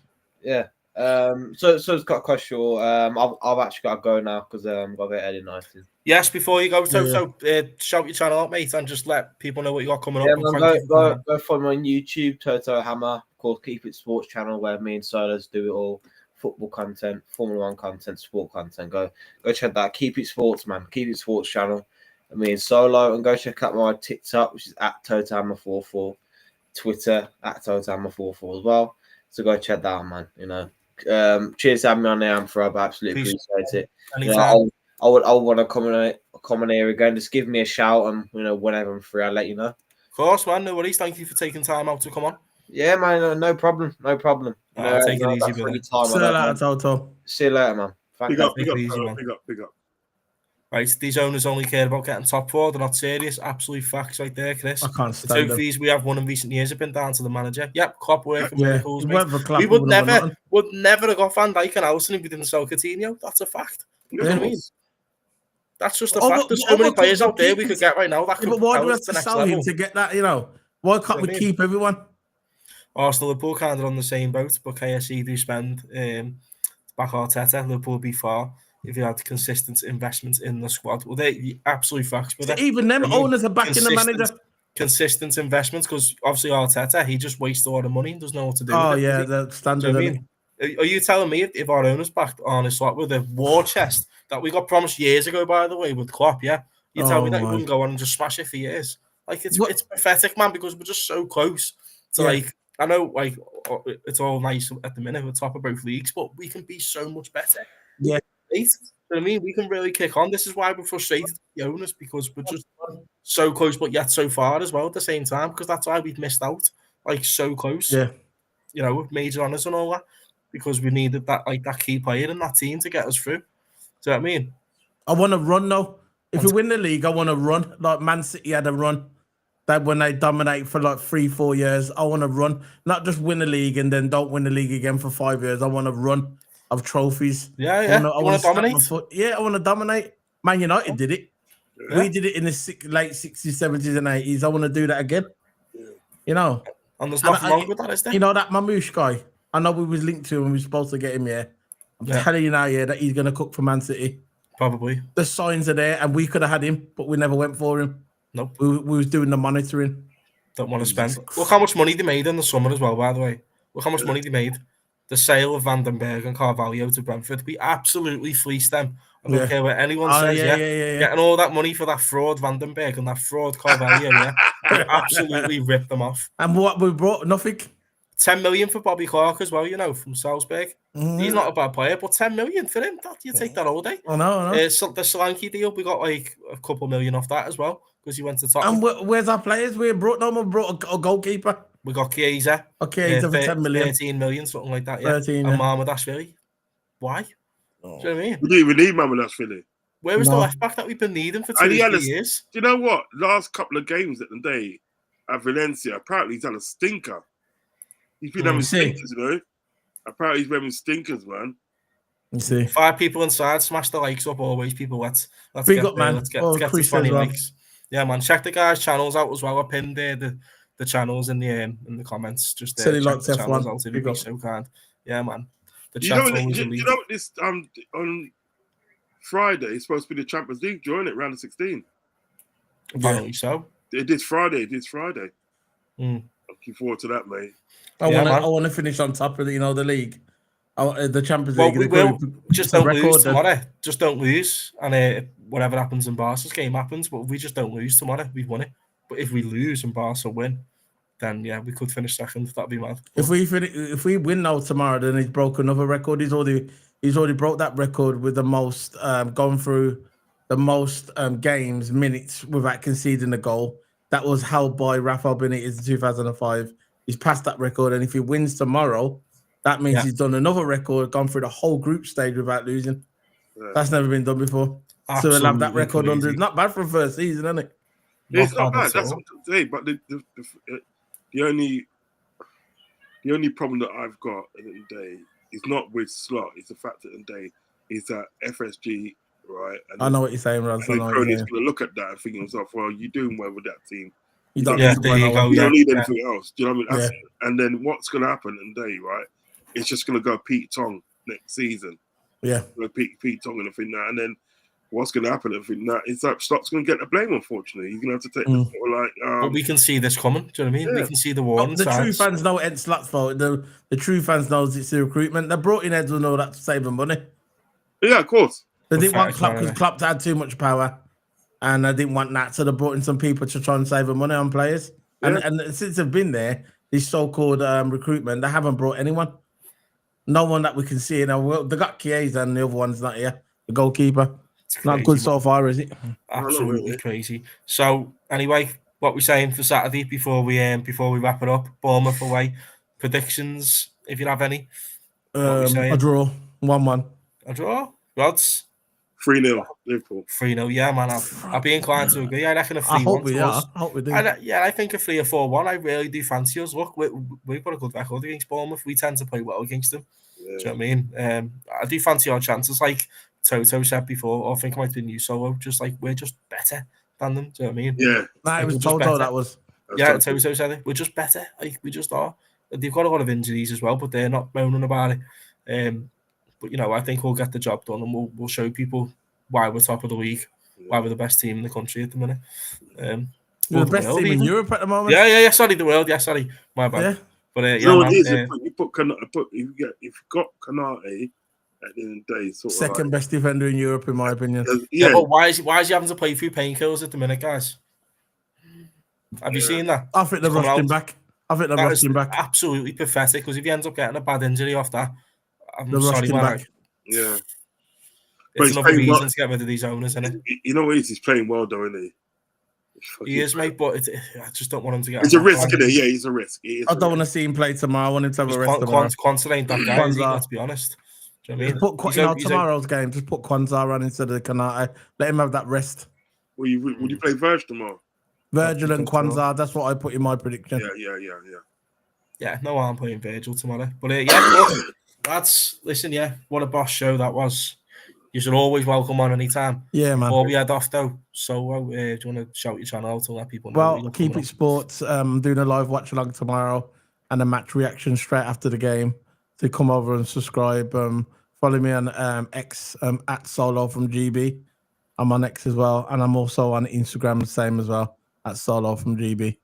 Yeah. So it's got quite short. I've actually got to go now because I've got a bit early night. Yes, before you go, so shout your channel out, mate, and just let people know what you got coming up. Go follow me on YouTube, Toto Hammer, called Keep It Sports channel, where me and Silas do it all. Football content, Formula 1 content, sport content. Go check that. Keep It Sports, man. Keep It Sports channel. Me and Solo, and go check out my TikTok, which is at Toto Hammer 44, Twitter at Toto Hammer 44 as well. So go check that out, man. You know. Cheers to having me on there, Amphrob. I absolutely appreciate it. You know, I would want to come on here again. Just give me a shout, and whenever I'm free, I'll let you know. Of course, man. No worries. Thank you for taking time out to come on. Yeah, man. No problem. Take it easy, brother. See you later, man. Big up. Right, these owners only care about getting top 4. They're not serious. Absolute facts right there, Chris. I can't stand the trophies we have won in recent years have been down to the manager. Yep, Klopp working miracles. We would never have got Van Dijk and Alisson if we didn't sell Coutinho. That's a fact. You know what I mean? That's just a fact. There's so many players out there we could get right now. That could but why do we have to sell him to get that? Why can't we keep everyone? Arsenal, Liverpool kind of on the same boat, but KSE do spend back Arteta. Liverpool would be far if you had consistent investment in the squad. Well, they're absolute facts. But even them owners are backing the manager. Consistent investments, because obviously Arteta, he just wastes a lot of money and doesn't know what to do. Oh, yeah, the standard. I mean, are you telling me if our owners backed Arne Slot with a war chest that we got promised years ago, by the way, with Klopp, you tell me that he wouldn't go on and just smash it for years? Like, it's pathetic, man, because we're just so close to, I know, it's all nice at the minute, we're top of both leagues, but we can be so much better. Yeah. I mean, we can really kick on. This is why we're frustrated, the owners, because we're just so close, but yet so far as well at the same time, because that's why we've missed out, so close. Yeah. With major honours and all that, because we needed that, that key player in that team to get us through. Do you know what I mean? I want to run, though. If we win the league, I want to run. Like Man City had a run. That when they dominate for 3-4 years, I want to run. Not just win the league and then don't win the league again for 5 years. I want to run of trophies. Yeah. I want to dominate. I want to dominate. Man United did it. Yeah. We did it in the late 60s, 70s, and 80s. I want to do that again. And there's nothing wrong with that, is there? That Mamouche guy. I know we was linked to him and we were supposed to get him here. I'm telling you now, that he's going to cook for Man City. Probably. The signs are there, and we could have had him, but we never went for him. Nope. We was doing the monitoring. Don't want to spend. Look how much money they made in the summer as well, by the way. Look how much money they made. The sale of Vandenberg and Carvalho to Brentford. We absolutely fleeced them I don't care what anyone says. Getting all that money for that fraud Vandenberg and that fraud Carvalho, we absolutely ripped them off. And what we brought, nothing. 10 million for Bobby Clark as well, from Salzburg. He's not a bad player, but 10 million for him, you take that all day. I know. The Solanke deal, we got like a couple million off that as well because he went to Tottenham. And where's our players? We brought a goalkeeper. We got Chiesa. Okay, for 10 million. 13 million, something like that. 13, and Marmadashvili. Why? Oh. Do you know what I mean? We didn't even need Marmadashvili. Where was the left back that we've been needing for 2 years? Do you know what? Last couple of games at the day at Valencia, apparently he's had a stinker. He's been having stinkers, Apparently he's having stinkers, man. You see, 5 people inside, smash the likes up always, people. Let's big up, man. Let's get to 20 likes. Yeah, man. Check the guys' channels out as well. I pinned the channels in the comments. Just check the channels out if you'd be so kind. Yeah, man. The chat's always elite. You know this on Friday it's supposed to be the Champions League. Join it round of 16. Apparently so. It is Friday. Looking forward to that, mate. I want to finish on top of the league. The Champions League. We will. Just don't lose tomorrow. Just don't lose. And whatever happens in Barca's game happens. But if we just don't lose tomorrow, we've won it. But if we lose and Barca win, then we could finish second. That'd be mad. If we win now tomorrow, then he's broke another record. He's already broke that record with the most going through the most games, minutes without conceding a goal. That was held by Rafael Benitez in 2005. He's passed that record, and if he wins tomorrow, that means he's done another record, gone through the whole group stage without losing. Yeah. That's never been done before. Absolutely. So we'll have that record under. It's not bad for a first season, isn't it? It's not bad. That's what I'm saying. But the only problem that I've got at the end of the day is not with Slot. It's the fact that at the end of the day is that FSG, right? And I know what you're saying, Raz. And Crony's going to look at that and think to himself, well, you're doing well with that team. You don't need anything else. Do you know what I mean? And then what's going to happen in the day, right? It's just going to go Pete Tong next season. Yeah. Pete Tong and everything that. And then what's going to happen? Everything that is that Slot's going to get the blame, unfortunately. He's going to have to take the sort of like. But we can see this coming. Do you know what I mean? We can see the warning signs. The true fans know it's Slot's fault. The true fans knows it's the recruitment. They brought in Eds will know that to save them money. Yeah, of course. They didn't want Klopp because Klopp had too much power. And I didn't want that, so they brought in some people to try and save them money on players. Yeah. And since they've been there, this so-called recruitment, they haven't brought anyone. No one that we can see. Now, they got Chiesa and the other one's not here. The goalkeeper. It's not good so far, is it? Absolutely crazy. So, anyway, what we're saying for Saturday before we wrap it up, Bournemouth away. Predictions, if you have any. A draw. 1-1. A draw? RODZ? 3-0, Liverpool. 3-0, yeah, man. I'll be inclined to agree. I reckon a 3-1. I hope we do. I think a 3 or 4-1. I really do fancy us. Look, we've got a good record against Bournemouth. We tend to play well against them. Yeah. Do you know what I mean? I do fancy our chances, like Toto said before, or I think it might be new solo, just like we're just better than them. Do you know what I mean? Yeah. It was Toto that was. Yeah, Toto said it. We're just better. Like, we just are. They've got a lot of injuries as well, but they're not moaning about it. But, I think we'll get the job done and we'll show people why we're top of the league, why we're the best team in the country at the minute. We're the best team in Europe at the moment. Yeah. Sorry, the world. Yeah, sorry, my bad. Yeah. But if you've got Canate at the end of the day, second best defender in Europe, in my opinion. Yeah, but why is he having to play through painkillers at the minute, guys? Have you seen that? I think they're rushed him back. Absolutely pathetic. Because if he ends up getting a bad injury off that, I'm sorry, man. Yeah. It's another reason to get rid of these owners, isn't it? You know what it is? He's playing well, though, isn't he? He is, mate, but I just don't want him to get... It's a risk, isn't it? Yeah, he's a risk. I don't want to see him play tomorrow. I want him to have a rest tomorrow. Kwanzaa ain't that guy, let's be honest. Do you know what I mean? Tomorrow's game, just put Kwanzaa on instead of Kanate. Let him have that rest. Would you play Virgil tomorrow? Virgil and Kwanzaa, that's what I put in my prediction. Yeah, no harm playing Virgil tomorrow. But look, what a boss show that was. You should always welcome on anytime. Yeah, man. Before we head off, though, so do you want to shout your channel out to let people know? Well, Keep It Sports. I'm doing a live watch along tomorrow and a match reaction straight after the game. So come over and subscribe. Follow me on X at Solo from GB. I'm on X as well, and I'm also on Instagram the same as well at Solo from GB.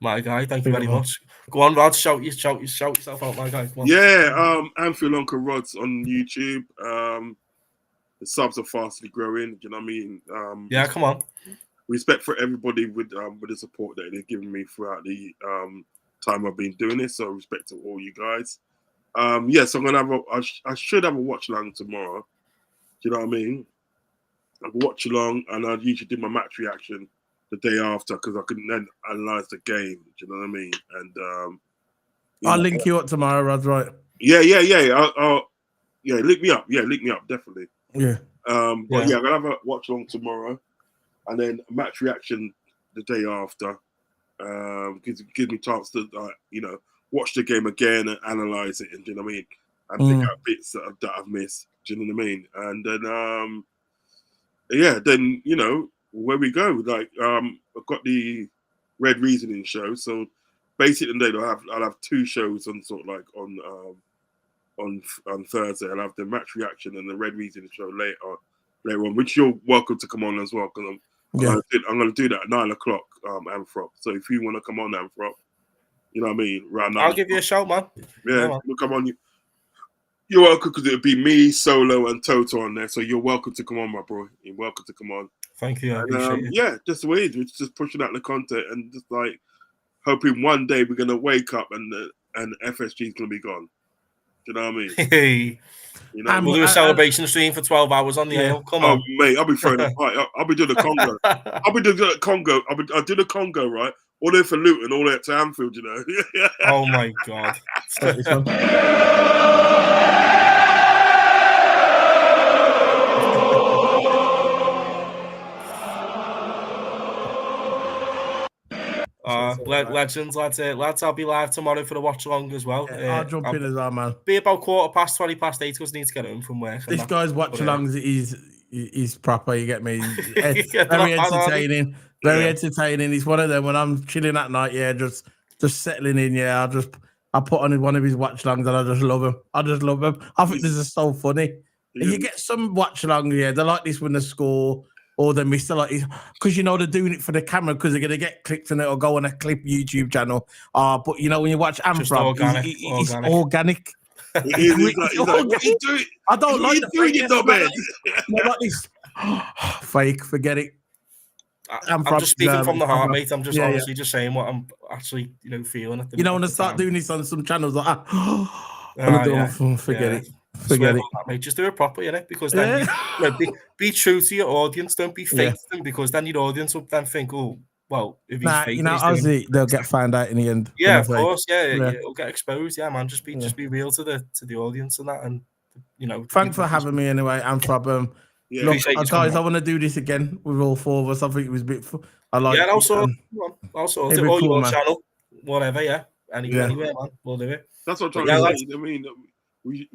My guy, thank you very much. Go on, Rod. Shout yourself out, my guy. Come on. Yeah, Anfield Uncle Rod's on YouTube. The the subs are fastly growing. Do you know what I mean? Yeah, come on. Respect for everybody with the support that they've given me throughout the time I've been doing this. So respect to all you guys. So I'm gonna have I should have a watch along tomorrow. Do you know what I mean? I watch along, and I usually do my match reaction the day after because I can then analyze the game. Do you know what I mean? And I'll link you up tomorrow, Rod's right. Yeah. Link me up. Yeah, link me up definitely. Yeah. But yeah, I'm gonna have a watch along tomorrow, and then a match reaction the day after. Gives me a chance to watch the game again and analyze it, and do you know what I mean? And pick out bits that I've missed. Do you know what I mean? And then then where we go. Like I've got the Red Reasoning show, so basically I'll have two shows on sort of like on Thursday. I'll have the match reaction and the Red Reasoning show later on, which you're welcome to come on as well, because I'm going to do that at 9 o'clock, Anthrop. So if you want to come on, Anthrop, you know what I mean? I'll give you a shout, man. Yeah, we'll come on. You're welcome, because it'll be me, Solo, and Toto on there. So you're welcome to come on, my bro. You're welcome to come on. Thank you. I appreciate it. Yeah, just the way it's just pushing out the content and just like hoping one day we're going to wake up and FSG is going to be gone. Do you know what I mean? We'll do a celebration stream for 12 hours on the air. Come on. Mate, I'll be throwing a fight. I'll be doing the Congo. I'll do the Congo, right? All the way for Luton, all the way to Anfield, Oh, my God. Legends, lads, I'll be live tomorrow for the watch along as well. I'll jump in as well, man. Be about 20 past 8 because I need to get home from work. This guy's watch alongs is proper, you get me? Very entertaining. Very entertaining. He's one of them when I'm chilling at night, just settling in, I put on one of his watch alongs and I just love him. I think this is so funny. And you get some watch along, they're like this when they score. Or they miss a lot, because they're doing it for the camera because they're gonna get clipped and it'll go on a clip YouTube channel. But when you watch Anthrop, it's organic. He's like, what are you doing? I don't like the doing it, though, man. Like this fake. Forget it. I'm just speaking from the heart, mate. I'm just honestly just saying what I'm actually feeling at the when I start doing this on some channels, like forget it. Forget it, mate. Just do it properly, because then be true to your audience. Don't be fake to them, because then your audience will then think, oh, well, if he's fake, Aussie, they'll get found out in the end. Yeah, of course, it'll get exposed. Yeah, man, just be real to the audience and that, and Thanks for having me anyway, and from look, guys, I want to do this again with all four of us. I think it was a bit. I like. Yeah, also your channel, whatever. Anywhere, man, we'll do it. That's what I'm trying to say. I mean. We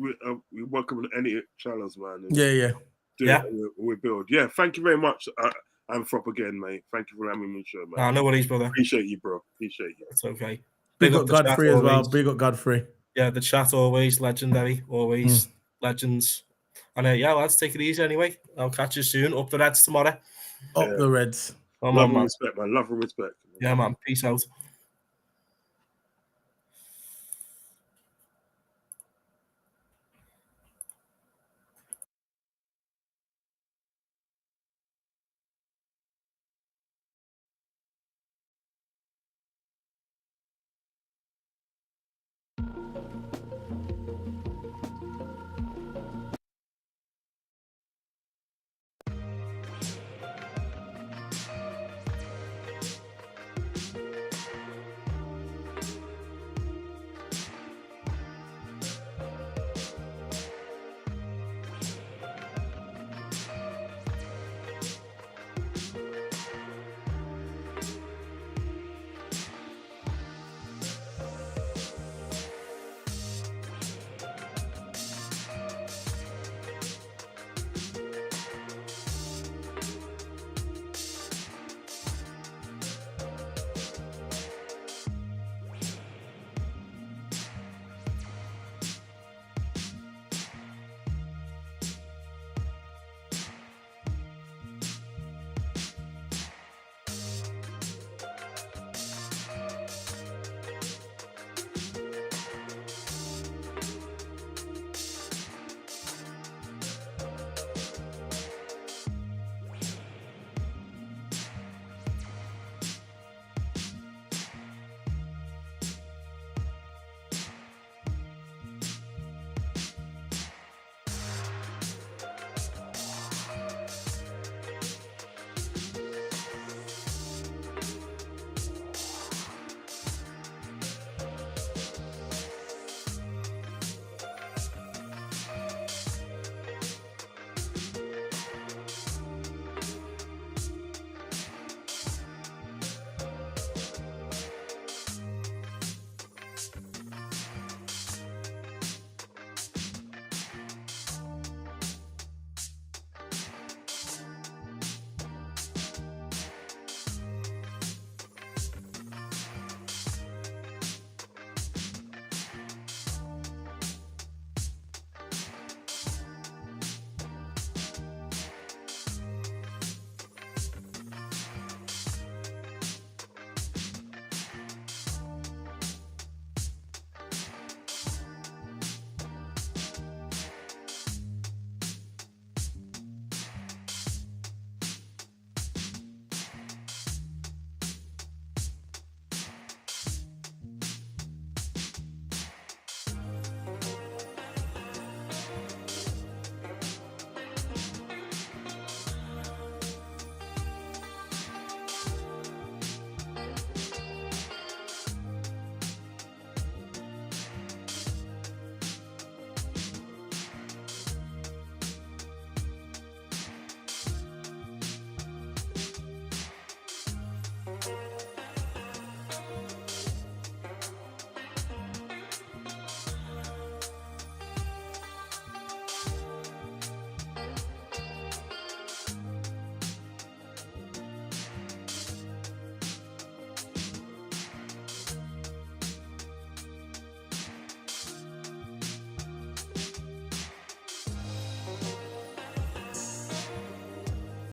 welcome any channels, man. We build. Yeah, thank you very much, Anthrop again, mate. Thank you for having me, show, man. No worries, brother. Appreciate you, bro. Appreciate you. It's okay. Big up Godfrey as well. Big up Godfrey. Yeah, the chat always legendary, always legends. And lads, take it easy anyway. I'll catch you soon. Up the Reds tomorrow. Up the Reds. Love and respect, man. Love and respect. Yeah, man. Peace out.